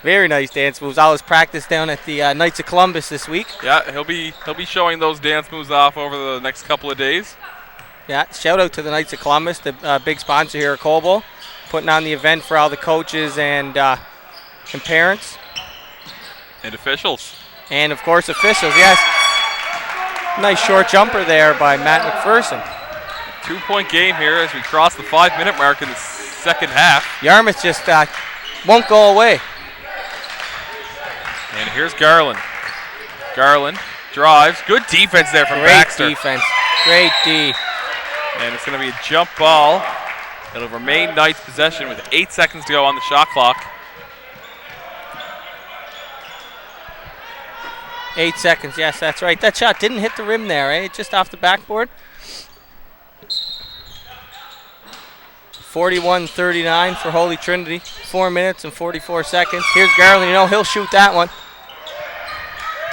Very nice dance moves. I was practiced down at the Knights of Columbus this week. Yeah, he'll be showing those dance moves off over the next couple of days. Yeah, shout out to the Knights of Columbus, the big sponsor here at Coal Bowl, putting on the event for all the coaches and parents. And officials. And, of course, officials, yes. Nice short jumper there by Matt McPherson. 2-point game here as we cross the 5-minute mark in the second half. Yarmouth just won't go away. And here's Garland. Garland drives. Good defense there from Baxter. Great defense. Great D. And it's going to be a jump ball. It'll remain Knights' possession with 8 seconds to go on the shot clock. 8 seconds, yes, that's right. That shot didn't hit the rim there, eh? Just off the backboard. 41-39 for Holy Trinity. 4 minutes and 44 seconds. Here's Garland. You know, he'll shoot that one.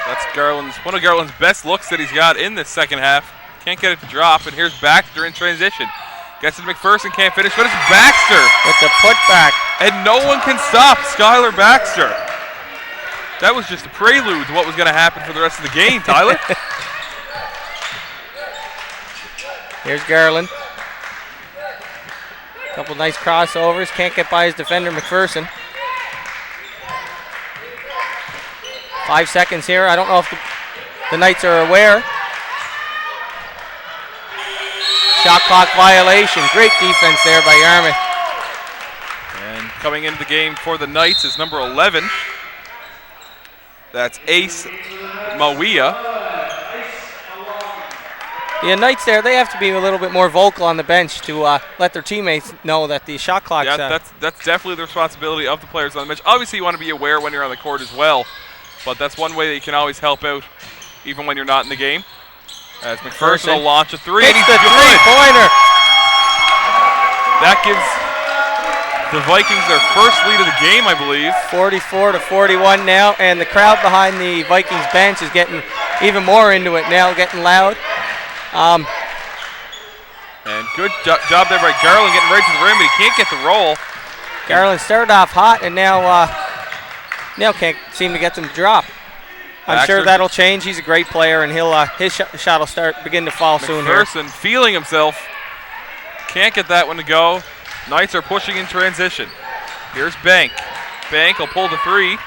That's one of Garland's best looks that he's got in this second half. Can't get it to drop, and here's Baxter in transition. Gets it to McPherson, can't finish, but it's Baxter. With the putback. And no one can stop Skylar Baxter. That was just a prelude to what was going to happen for the rest of the game, Tyler. Here's Garland. Couple nice crossovers. Can't get by his defender, McPherson. 5 seconds here. I don't know if the Knights are aware. Shot clock violation. Great defense there by Yarmouth. And coming into the game for the Knights is number 11. That's Ace Mawia. The Knights there, they have to be a little bit more vocal on the bench to let their teammates know that the shot clock's that's definitely the responsibility of the players on the bench. Obviously, you want to be aware when you're on the court as well, but that's one way that you can always help out even when you're not in the game. As McPherson will launch a three. Hits the three-pointer. That gives the Vikings their first lead of the game, I believe. 44-41 now, and the crowd behind the Vikings bench is getting even more into it now, getting loud. And good job there by Garland getting right to the rim, but he can't get the roll. Garland started off hot and now can't seem to get them to drop. I'm sure that'll change. He's a great player, and his shot will begin to fall soon here. McPherson feeling himself. Can't get that one to go. Knights are pushing in transition. Here's Bank. Bank will pull the three.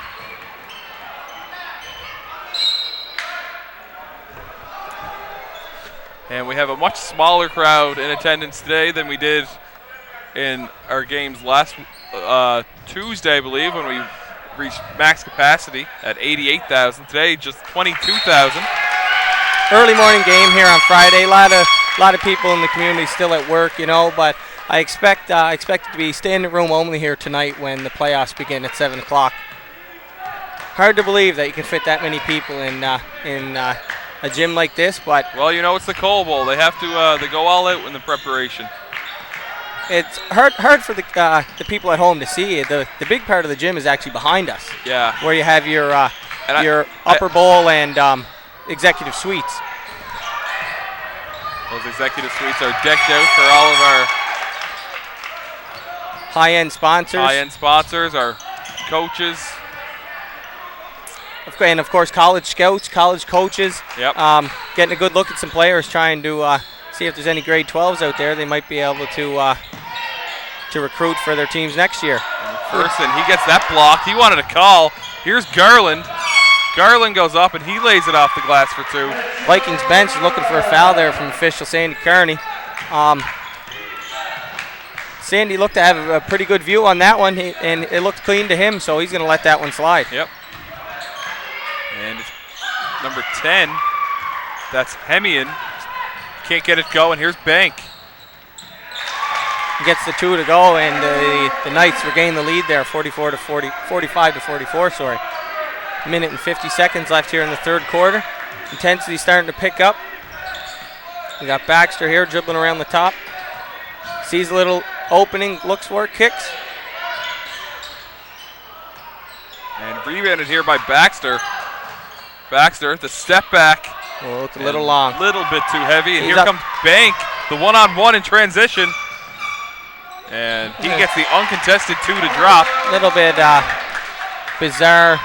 And we have a much smaller crowd in attendance today than we did in our games last Tuesday, I believe, when we reached max capacity at 88,000. Today, just 22,000. Early morning game here on Friday. A lot of people in the community still at work, but I expect it to be standing room only here tonight when the playoffs begin at 7 o'clock. Hard to believe that you can fit that many people in a gym like this, but well, it's the Coal Bowl. They have to they go all out in the preparation. It's hard for the people at home to see. The big part of the gym is actually behind us. Yeah. Where you have your upper bowl and executive suites. Those executive suites are decked out for all of our high-end sponsors. Our coaches. And, of course, college scouts, college coaches. Yep. Getting a good look at some players, trying to see if there's any grade 12s out there. They might be able to recruit for their teams next year. McPherson, he gets that blocked. He wanted a call. Here's Garland. Garland goes up, and he lays it off the glass for two. Vikings bench is looking for a foul there from official Sandy Kearney. Sandy looked to have a pretty good view on that one, and it looked clean to him, so he's going to let that one slide. Yep. And it's number 10. That's Hemian. Can't get it going. Here's Bank. Gets the two to go, and the Knights regain the lead there, 45 to 44. Sorry. Minute and 50 seconds left here in the third quarter. Intensity starting to pick up. We got Baxter here dribbling around the top. Sees a little opening, looks for it, kicks. And rebounded here by Baxter. Baxter, the step back. Well, it's a little long. A little bit too heavy. And here comes Bank, the one-on-one in transition. And he gets the uncontested two to drop. A little bit bizarre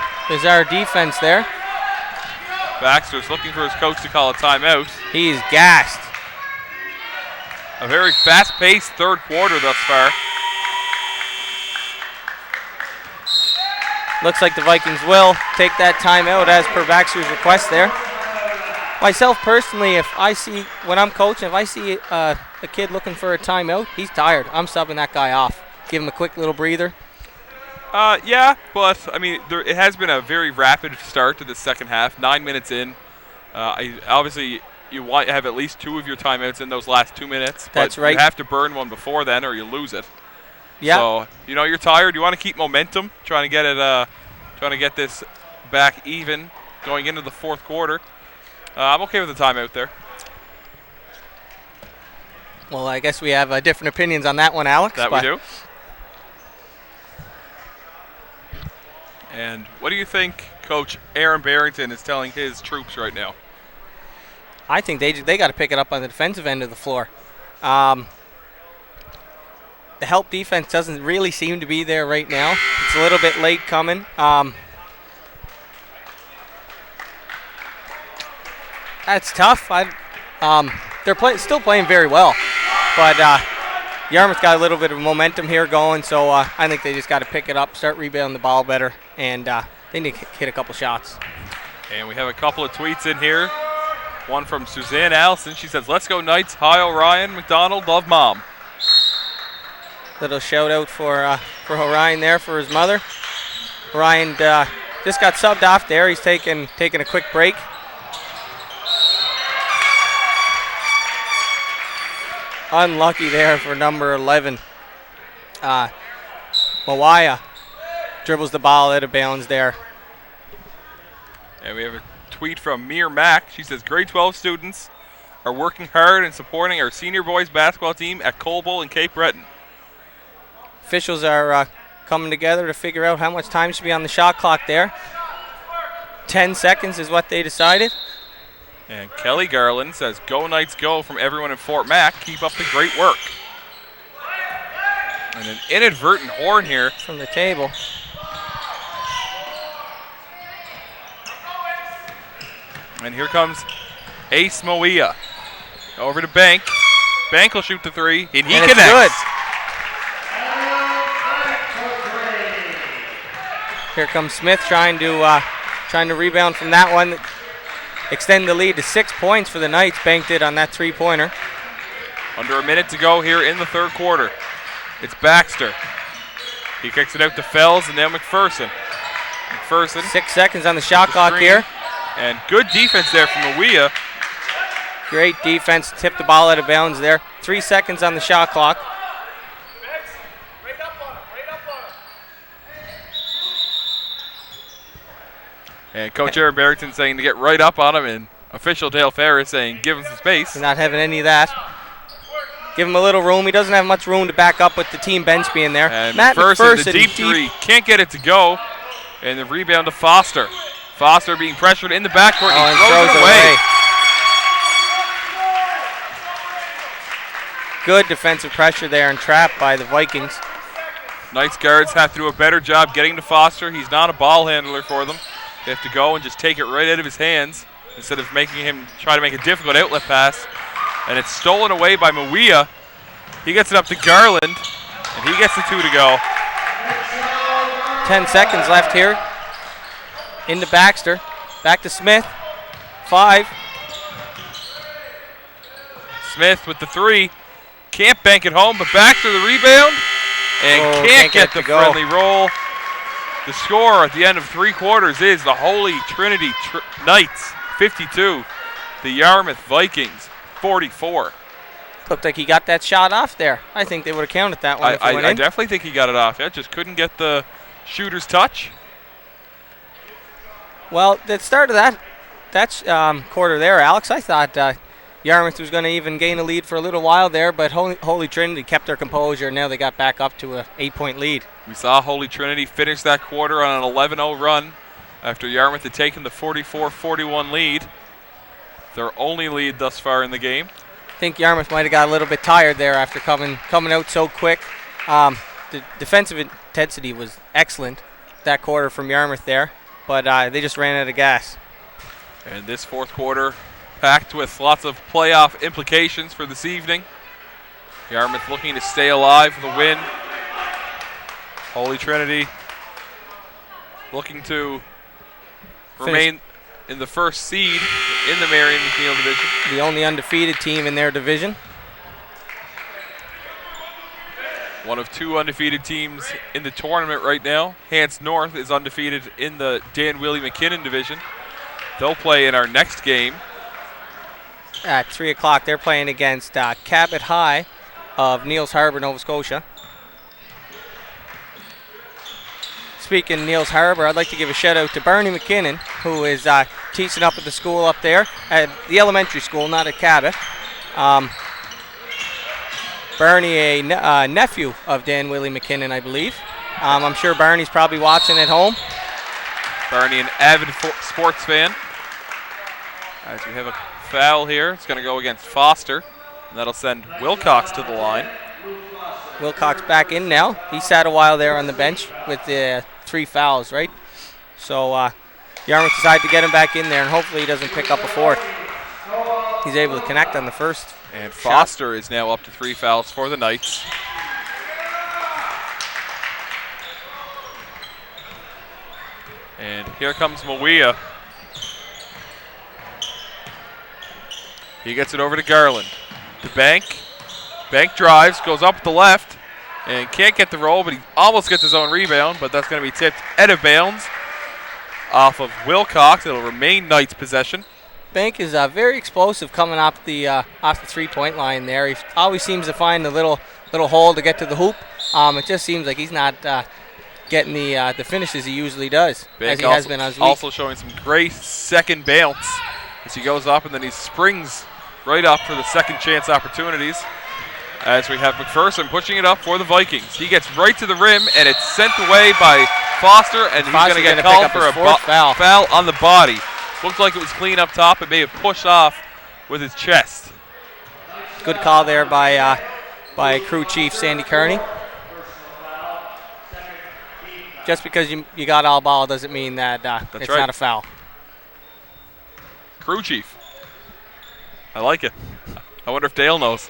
defense there. Baxter's looking for his coach to call a timeout. He's gassed. A very fast-paced third quarter thus far. Looks like the Vikings will take that timeout as per Baxter's request there. Myself personally, when I'm coaching, if I see a kid looking for a timeout, he's tired. I'm subbing that guy off. Give him a quick little breather. Yeah, but I mean, it has been a very rapid start to the second half. 9 minutes in. Obviously, you want to have at least two of your timeouts in those last 2 minutes. That's but right. You have to burn one before then, or you lose it. Yeah. So you're tired. You want to keep momentum, trying to get this back even going into the fourth quarter. I'm okay with the timeout there. Well, I guess we have different opinions on that one, Alex. We do. And what do you think Coach Aaron Barrington is telling his troops right now? I think they got to pick it up on the defensive end of the floor. The help defense doesn't really seem to be there right now. It's a little bit late coming. That's tough. They're still playing very well, but Yarmouth got a little bit of momentum here going, so I think they just got to pick it up, start rebounding the ball better, and they need to hit a couple shots. And we have a couple of tweets in here. One from Suzanne Allison. She says, "Let's go Knights. Hi, Orion McDonald. Love Mom." Little shout out for Orion there for his mother. Orion just got subbed off there. He's taking a quick break. Unlucky there for number 11. Mawaya dribbles the ball out of bounds there. And we have a tweet from Mir Mack. She says, grade 12 students are working hard and supporting our senior boys basketball team at Coal Bowl in Cape Breton. Officials are coming together to figure out how much time should be on the shot clock there. 10 seconds is what they decided. And Kelly Garland says, "Go Knights, go" from everyone in Fort Mac. Keep up the great work. And an inadvertent horn here from the table. And here comes Ace Moia. Over to Bank. Bank will shoot the three, and he connects. Good. Here comes Smith trying to rebound from that one. Extend the lead to 6 points for the Knights. Bank did on that three-pointer. Under a minute to go here in the third quarter. It's Baxter. He kicks it out to Fells and now McPherson. 6 seconds on the shot clock here. And good defense there from Moia. Great defense. Tipped the ball out of bounds there. 3 seconds on the shot clock. And Coach Aaron Barrington saying to get right up on him, and official Dale Ferris saying give him some space. He's not having any of that. Give him a little room. He doesn't have much room to back up with the team bench being there. And McPherson, the deep three, can't get it to go. And the rebound to Foster. Foster being pressured in the backcourt. And he throws it away. Good defensive pressure there and trapped by the Vikings. Knights guards have to do a better job getting to Foster. He's not a ball handler for them. They have to go and just take it right out of his hands instead of making him try to make a difficult outlet pass. And it's stolen away by Moia. He gets it up to Garland, and he gets the two to go. 10 seconds left here. Into Baxter. Back to Smith. 5. Smith with the three. Can't bank it home, but Baxter the rebound. And can't get the friendly roll. The score at the end of three quarters is the Holy Trinity Knights 52. The Yarmouth Vikings 44. Looked like he got that shot off there. I think they would have counted that one. I definitely think he got it off. Yeah, just couldn't get the shooter's touch. Well, the start of that quarter there, Alex, I thought Yarmouth was going to even gain a lead for a little while there, but Holy Trinity kept their composure, and now they got back up to an 8-point lead. We saw Holy Trinity finish that quarter on an 11-0 run after Yarmouth had taken the 44-41 lead. Their only lead thus far in the game. I think Yarmouth might have got a little bit tired there after coming out so quick. The defensive intensity was excellent that quarter from Yarmouth there, but they just ran out of gas. And this fourth quarter packed with lots of playoff implications for this evening. Yarmouth looking to stay alive for the win. Holy Trinity looking to remain in the first seed in the Marion McNeil division. The only undefeated team in their division. One of two undefeated teams in the tournament right now. Hants North is undefeated in the Dan Willie McKinnon division. They'll play in our next game. At 3 o'clock, they're playing against Cabot High of Niels Harbor, Nova Scotia. Speaking of Niels Harbor, I'd like to give a shout out to Bernie McKinnon, who is teaching up at the school up there, at the elementary school, not at Cabot. Bernie, a nephew of Dan Willie McKinnon, I believe. I'm sure Bernie's probably watching at home. Bernie, an avid sports fan. As we have a foul here, it's going to go against Foster, and that'll send Wilcox to the line. Wilcox back in now. He sat a while there on the bench with the 3 fouls, right? So Yarmouth decided to get him back in there, and hopefully he doesn't pick up a fourth. He's able to connect on the first. And Foster is now up to 3 fouls for the Knights. And here comes Moia. He gets it over to Garland. To Bank. Bank drives, goes up the left, and can't get the roll, but he almost gets his own rebound, but that's going to be tipped out of bounds off of Wilcox. It'll remain Knights' possession. Bank is very explosive coming off the 3-point line there. He always seems to find the little hole to get to the hoop. It just seems like he's not getting the finishes he usually does, Bank as he has been on his week. Also showing some great second bounce as he goes up, and then he springs right up for the second chance opportunities. As we have McPherson pushing it up for the Vikings. He gets right to the rim, and it's sent away by Foster, and he's going to get called for a foul on the body. Looked like it was clean up top. It may have pushed off with his chest. Good call there by crew chief Sandy Kearney. Just because you got all ball doesn't mean that it's not a foul. Crew chief. I like it. I wonder if Dale knows.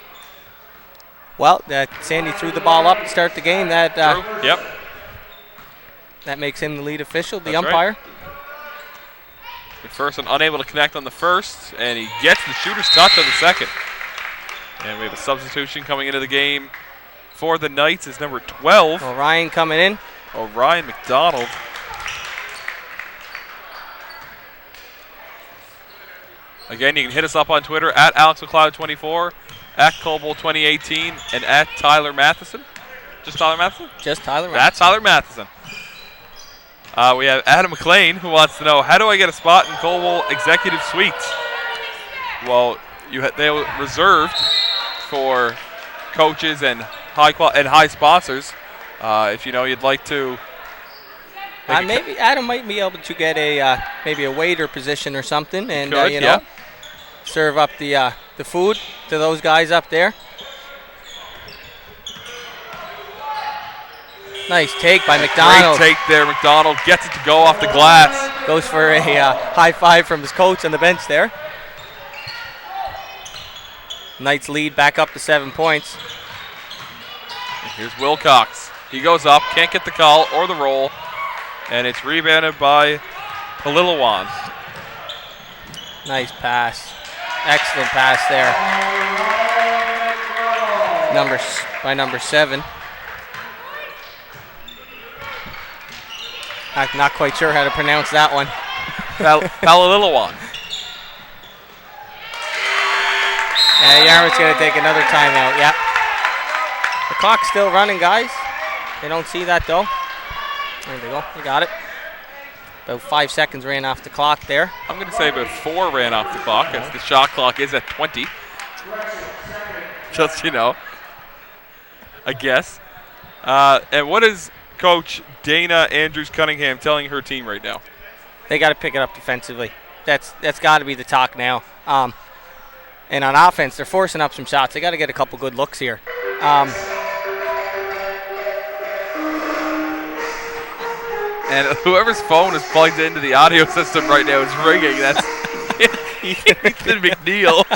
Well, Sandy threw the ball up to start the game. That Yep. That makes him the lead official, the That's umpire. Right. McPherson unable to connect on the first, and he gets the shooter's touch on the second. And we have a substitution coming into the game for the Knights is number 12. Orion coming in. Orion McDonald. Again, you can hit us up on Twitter at AlexMcLeod24, at Colbold2018, and at Tyler Matheson. Just Tyler Matheson? Just Tyler Matheson. That's Tyler Matheson. We have Adam McLean who wants to know, how do I get a spot in Colbold Executive Suites? Well, they were reserved for coaches and high sponsors. If you know you'd like to. Maybe Adam might be able to get maybe a waiter position or something, and serve up the food to those guys up there. Nice take by McDonald. Great take there. McDonald gets it to go off the glass. Goes for a high five from his coach on the bench there. Knights lead back up to 7 points. And here's Wilcox. He goes up, can't get the call or the roll, and it's rebounded by Palilawan. Nice pass. Excellent pass there. Number 7. I'm not quite sure how to pronounce that one. Palilawan. Yarmouth's going to take another timeout. Yeah. The clock's still running, guys. They don't see that, though. There they go. They got it. About 5 seconds ran off the clock there. I'm going to say about 4 ran off the clock, as the shot clock is at 20. Just, I guess. And what is Coach Dana Andrews-Cunningham telling her team right now? They got to pick it up defensively. That's got to be the talk now. And on offense, they're forcing up some shots. They got to get a couple good looks here. And whoever's phone is plugged into the audio system right now is ringing. That's Ethan McNeil.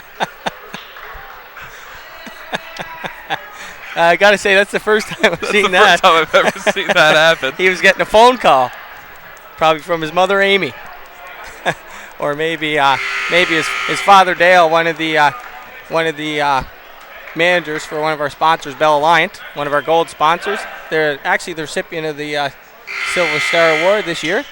I got to say, that's the first time I've seen that. that. That's the first time I've ever seen that happen. He was getting a phone call, probably from his mother, Amy. Or maybe his father, Dale, one of the managers for one of our sponsors, Bell Alliant, one of our gold sponsors. They're actually the recipient of the Silver Star Award this year.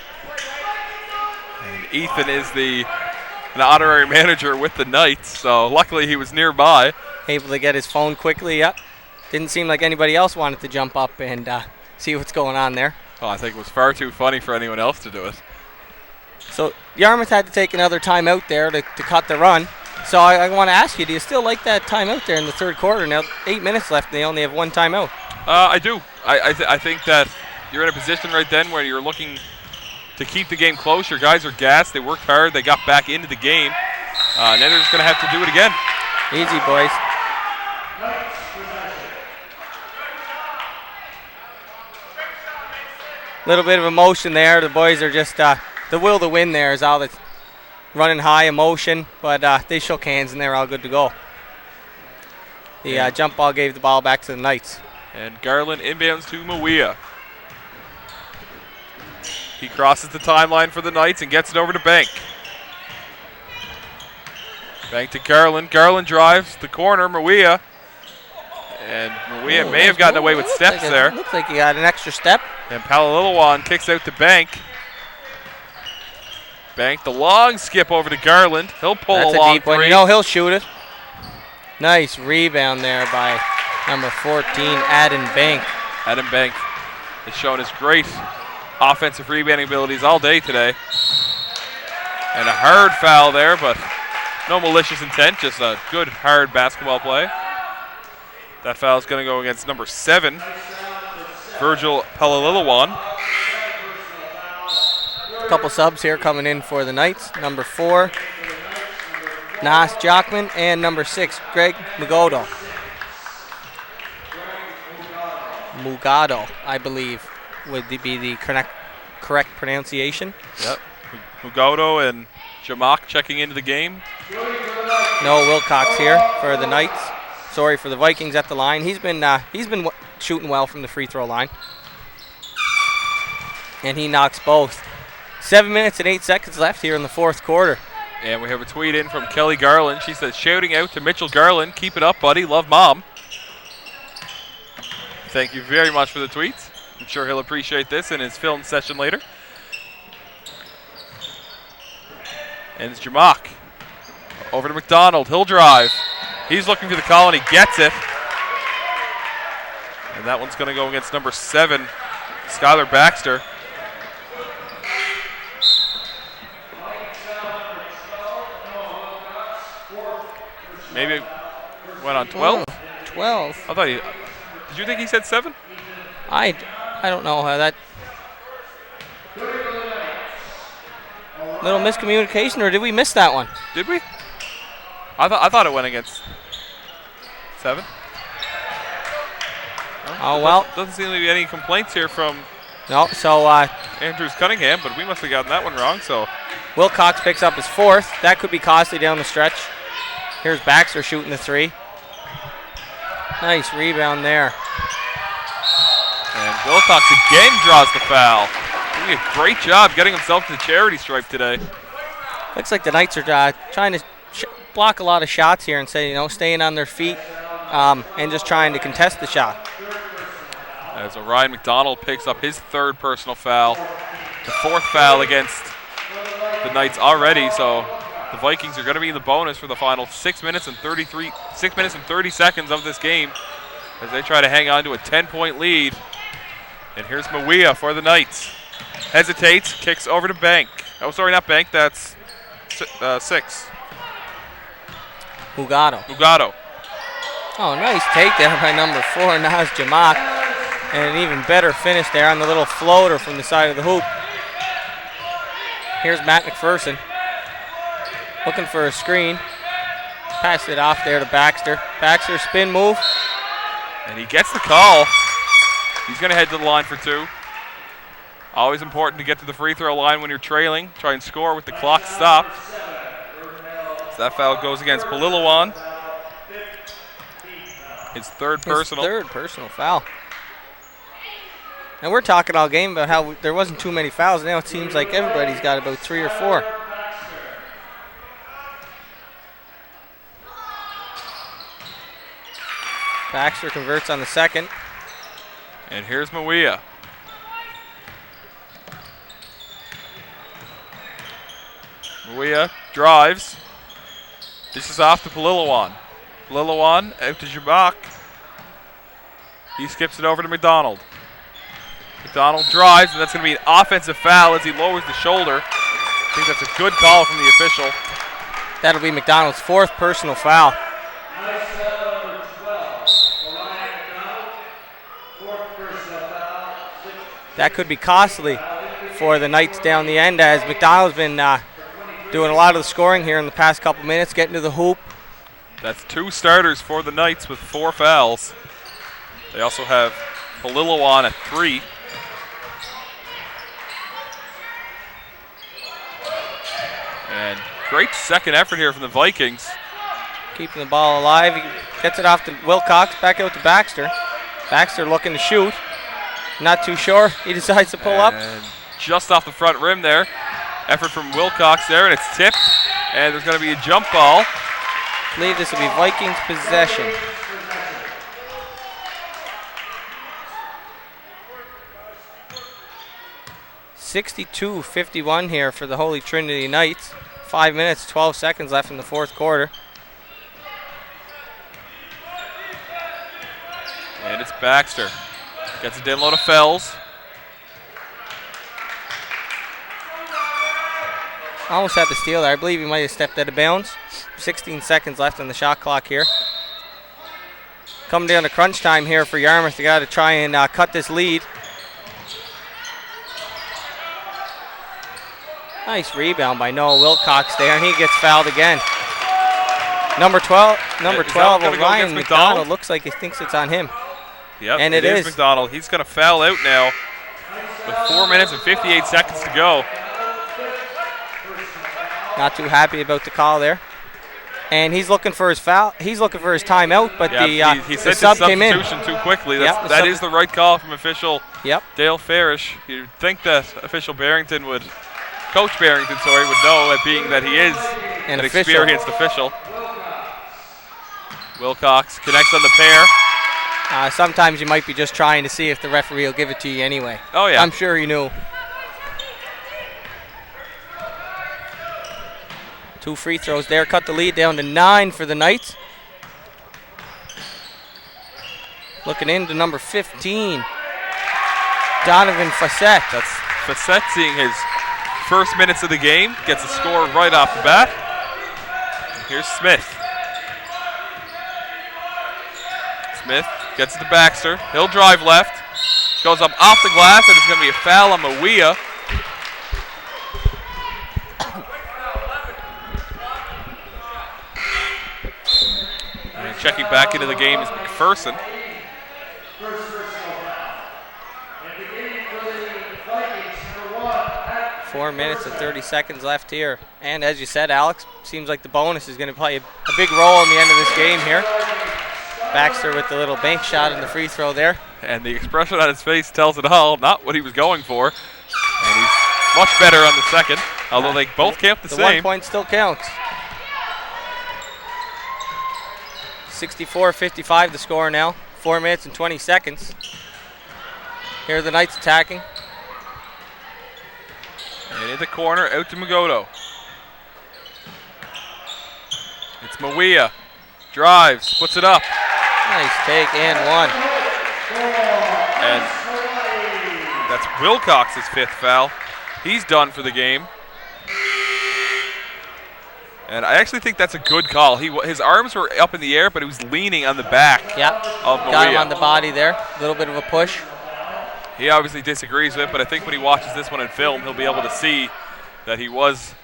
And Ethan is an honorary manager with the Knights, so luckily he was nearby. Able to get his phone quickly. Yep. Didn't seem like anybody else wanted to jump up and see what's going on there. Oh, I think it was far too funny for anyone else to do it. So Yarmouth had to take another timeout there to cut the run. So I want to ask you, do you still like that timeout there in the third quarter? Now 8 minutes left and they only have one timeout. I do. I think that you're in a position right then where you're looking to keep the game close. Your guys are gassed. They worked hard. They got back into the game. And then they're just going to have to do it again. Easy, boys. Little bit of emotion there. The boys are just the will to win there is all that's running high emotion, but they shook hands and they're all good to go. The jump ball gave the ball back to the Knights. And Garland inbounds to Mawia. He crosses the timeline for the Knights and gets it over to Bank. Bank to Garland. Garland drives the corner. Mawia. And Mawia may have gotten away with steps there. Looks like he got an extra step. And Palalilawan kicks out to Bank. Bank, the long skip over to Garland. He'll pull That's a long deep one. three. He'll shoot it. Nice rebound there by number 14, Adam Bank. Adam Bank has shown his great offensive rebounding abilities all day today. And a hard foul there, but no malicious intent, just a good, hard basketball play. That foul is going to go against number 7, Virgil Palalilawan. A couple subs here coming in for the Knights. Number 4, Nas Jockman, and number 6, Greg Mugado. Mugado, I believe, would be the correct pronunciation. Yep, Mugado, and Jamak checking into the game. Noah Wilcox here for the Knights. Sorry, for the Vikings at the line. He's been shooting well from the free throw line. And he knocks both. 7 minutes and 8 seconds left here in the fourth quarter. And we have a tweet in from Kelly Garland. She says, shouting out to Mitchell Garland, keep it up, buddy. Love, Mom. Thank you very much for the tweets. I'm sure he'll appreciate this in his film session later. And it's Jamak. Over to McDonald. He'll drive. He's looking for the call, and he gets it. And that one's going to go against number 7, Skylar Baxter. Maybe it went on 12? 12. I thought he... Did you think he said 7? I don't know how that... Little miscommunication, or did we miss that one? Did we? I thought it went against 7. Oh, well. Doesn't seem to be any complaints here from No, so Andrews Cunningham, but we must have gotten that one wrong. So Wilcox picks up his 4th. That could be costly down the stretch. Here's Baxter shooting the 3. Nice rebound there. And Wilcox again draws the foul. Doing a great job getting himself to the charity stripe today. Looks like the Knights are trying to block a lot of shots here and staying on their feet and just trying to contest the shot. As Ryan McDonald picks up his 3rd personal foul, the 4th foul against the Knights already. So the Vikings are going to be in the bonus for the final 6 minutes and 30 seconds of this game as they try to hang on to a 10-point lead. And here's Mawia for the Knights. Hesitates, kicks over to Bank. Oh, sorry, not Bank. That's 6. Mugado. Oh, nice takedown by number 4, Naz Jamak. And an even better finish there on the little floater from the side of the hoop. Here's Matt McPherson. Looking for a screen. Passed it off there to Baxter. Baxter spin move. And he gets the call. He's going to head to the line for 2. Always important to get to the free throw line when you're trailing. Try and score with the clock stopped. So that foul goes against Palilawan. His 3rd personal. His 3rd personal foul. And we're talking all game about how there wasn't too many fouls. Now it seems like everybody's got about 3 or 4. Baxter converts on the 2nd. And here's Mawia. Mawia drives. This is off to Palilawan. Palilawan out to Jamak. He skips it over to McDonald. McDonald drives, and that's going to be an offensive foul as he lowers the shoulder. I think that's a good call from the official. That'll be McDonald's 4th personal foul. That could be costly for the Knights down the end, as McDonald's been doing a lot of the scoring here in the past couple minutes, getting to the hoop. That's 2 starters for the Knights with 4 fouls. They also have Palilawan at 3. And great second effort here from the Vikings. Keeping the ball alive. He gets it off to Wilcox, back out to Baxter. Baxter looking to shoot. Not too sure. He decides to pull up. Just off the front rim there. Effort from Wilcox there, and it's tipped. And there's going to be a jump ball. I believe this will be Vikings possession. (62-51) here for the Holy Trinity Knights. 5 minutes, 12 seconds left in the 4th quarter. And it's Baxter. Gets a download of Fells. Almost had the steal there. I believe he might have stepped out of bounds. 16 seconds left on the shot clock here. Coming down to crunch time here for Yarmouth. They got to try and cut this lead. Nice rebound by Noah Wilcox there, and he gets fouled again. Number 12, Ryan McDonald. Looks like he thinks it's on him. Yep, and it is McDonald. He's going to foul out now with 4 minutes and 58 seconds to go. Not too happy about the call there. And he's looking for his foul. He's looking for his timeout, but he the sent sub his came in. substitution too quickly. Yep, That is the right call from official Yep. Dale Farish. You'd think that official Barrington would, Coach Barrington, sorry, would know, that being that he is an experienced official. Wilcox connects on the pair. Sometimes you might be just trying to see if the referee will give it to you anyway. Oh, yeah. I'm sure he knew. 2 free throws there. Cut the lead down to 9 for the Knights. Looking into number 15, Donovan Fassett. That's Fassett seeing his first minutes of the game. Gets a score right off the bat. Here's Smith. Smith gets it to Baxter. He'll drive left. Goes up off the glass, and it's going to be a foul on Mawia. And checking back into the game is McPherson. 4 minutes and 30 seconds left here. And as you said, Alex, seems like the bonus is going to play a big role in the end of this game here. Baxter with the little bank shot and the free throw there. And the expression on his face tells it all, not what he was going for. And he's much better on the second, although they both count the same. 1 point still counts. 64-55 the score now. 4 minutes and 20 seconds. Here are the Knights attacking. And in the corner, out to Magoto. It's Mawia. Drives, puts it up. Nice take and one. And that's Wilcox's 5th foul. He's done for the game. And I actually think that's a good call. His arms were up in the air, but he was leaning on the back of Mawia. Got him on the body there. A little bit of a push. He obviously disagrees with it, but I think when he watches this one in film, he'll be able to see that he was.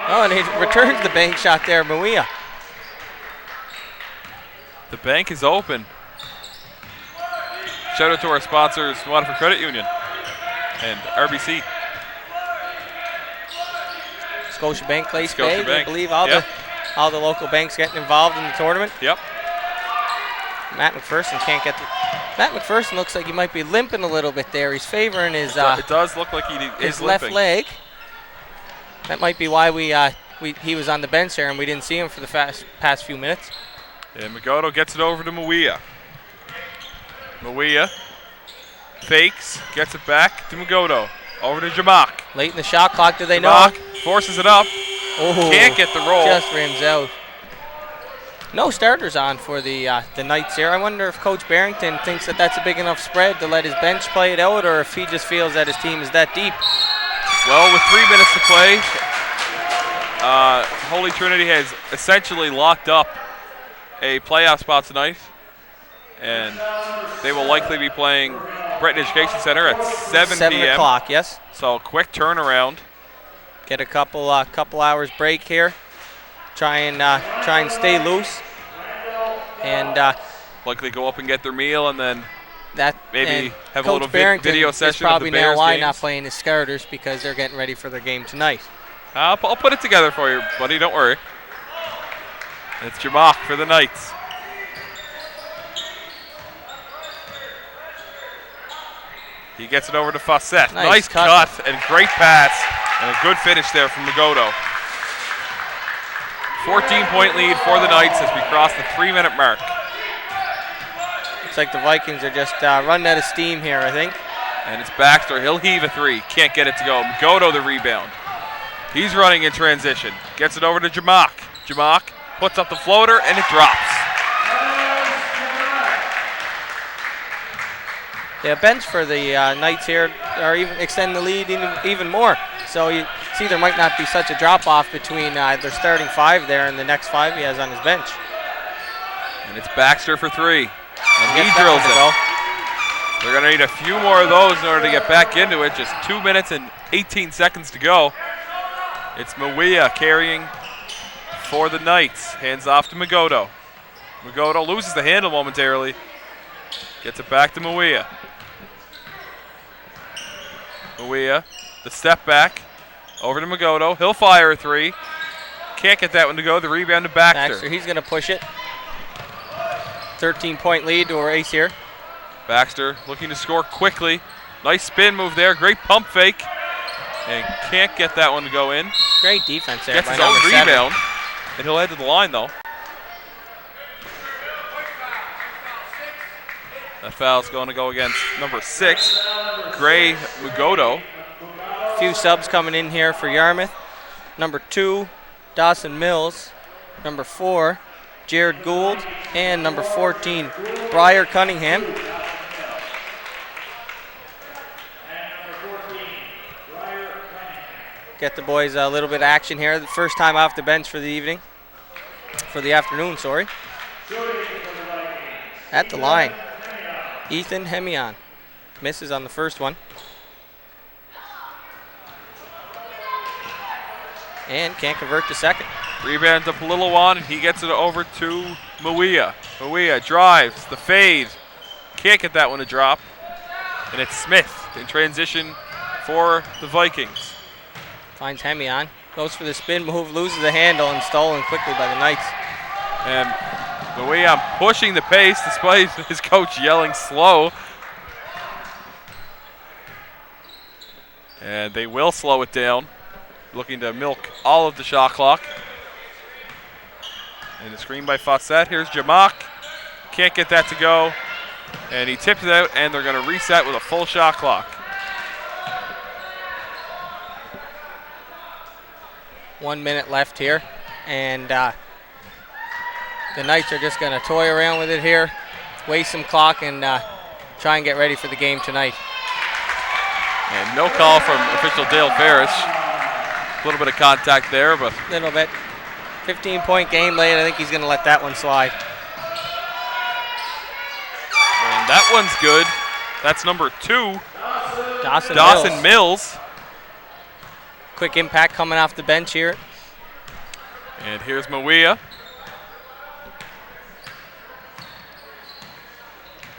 Oh, and he returns the bank shot there, Mawia. The bank is open. Shout out to our sponsors, Waterford Credit Union and RBC. Scotia Bank plays Scotia Bank. I believe all the local banks getting involved in the tournament. Yep. Matt McPherson can't get the. Matt McPherson looks like he might be limping a little bit there. He's favoring his. It does look like his is left limping. leg. That might be why he was on the bench there and we didn't see him for the past few minutes. And Magoto gets it over to Mawia. Mawia fakes, gets it back to Magoto. Over to Jamak. Late in the shot clock, do they Jamak know? Forces it up. Oh, can't get the roll. Just rims out. No starters on for the Knights here. I wonder if Coach Barrington thinks that that's a big enough spread to let his bench play it out, or if he just feels that his team is that deep. Well, with 3 minutes to play, Holy Trinity has essentially locked up a playoff spot tonight, and they will likely be playing Breton Education Centre at 7 p.m. 7 o'clock, yes. So quick turnaround. Get a couple hours break here. Try and stay loose, and likely go up and get their meal, and then maybe have Coach a little video session probably of the Bears know why games. not playing his starters, because they're getting ready for their game tonight. I'll put it together for you, buddy. Don't worry. It's Jamak for the Knights. He gets it over to Fassett. Nice cut and great pass, and a good finish there from Magoto. 14-point lead for the Knights as we cross the 3-minute mark. Looks like the Vikings are just running out of steam here, I think. And it's Baxter. He'll heave a three. Can't get it to go. Magoto the rebound. He's running in transition. Gets it over to Jamak. Jamak puts up the floater, and it drops. Yeah, bench for the Knights here are even extending the lead even more. So you see there might not be such a drop-off between their starting 5 there and the next 5 he has on his bench. And it's Baxter for 3. And he drills it. They're going to need a few more of those in order to get back into it. Just 2 minutes and 18 seconds to go. It's Mawia carrying for the Knights. Hands off to Magoto. Magoto loses the handle momentarily. Gets it back to Mawia. Mawia, the step back. Over to Magoto. He'll fire a three. Can't get that one to go. The rebound to Baxter. He's going to push it. 13-point lead to our ace here. Baxter looking to score quickly. Nice spin move there. Great pump fake. And can't get that one to go in. Great defense there. Gets by his own number 7. rebound. And he'll head to the line, though. That foul's going to go against number 6, Gray Mugoto. A few subs coming in here for Yarmouth. Number 2, Dawson Mills. Number 4, Jared Gould. And number 14, Briar Cunningham. Get the boys a little bit of action here. The first time off the bench for the evening. For the afternoon, sorry. At the line, Ethan Hemion. Misses on the first one. And can't convert to second. Rebound to Palilawan, and he gets it over to Mawia. Mawia drives, the fade. Can't get that one to drop. And it's Smith in transition for the Vikings. Finds Hemion. Goes for the spin move, loses the handle, and stolen quickly by the Knights. And Mawia pushing the pace despite his coach yelling slow. And they will slow it down. Looking to milk all of the shot clock. And the screen by Fawcett. Here's Jamak. Can't get that to go. And he tipped it out, and they're going to reset with a full shot clock. 1 minute left here. And the Knights are just going to toy around with it here, waste some clock, and try and get ready for the game tonight. And no call from official Dale Ferris. A little bit of contact there, but a little bit. 15-point game late. I think he's going to let that one slide. And that one's good. That's number 2, Dawson Mills. Quick impact coming off the bench here. And here's Mawia.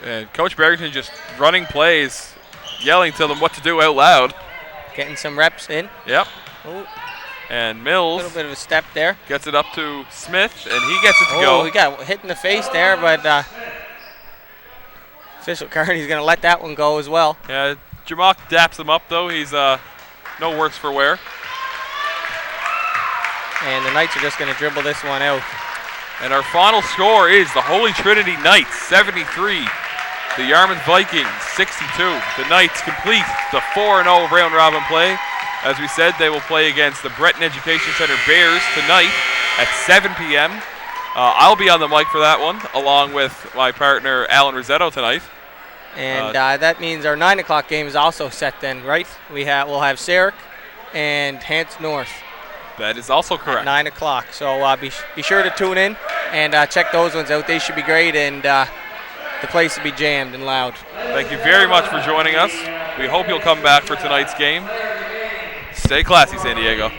And Coach Barrington just running plays, yelling to them what to do out loud. Getting some reps in. Yep. Ooh. And Mills. A little bit of a step there. Gets it up to Smith, and he gets it to go. Oh, he got hit in the face there, but official Kearney's going to let that one go as well. Yeah, Jamak daps him up, though. He's no worse for wear. And the Knights are just going to dribble this one out. And our final score is the Holy Trinity Knights, 73. The Yarmouth Vikings, 62. The Knights complete the 4-0 round robin play. As we said, they will play against the Breton Education Centre Bears tonight at 7 p.m. I'll be on the mic for that one, along with my partner, Alan Rosetto, tonight. And that means our 9 o'clock game is also set then, right? We'll have Sarek and Hants North. That is also correct. At 9 o'clock. So be sure to tune in and check those ones out. They should be great, and the place will be jammed and loud. Thank you very much for joining us. We hope you'll come back for tonight's game. Stay classy, San Diego.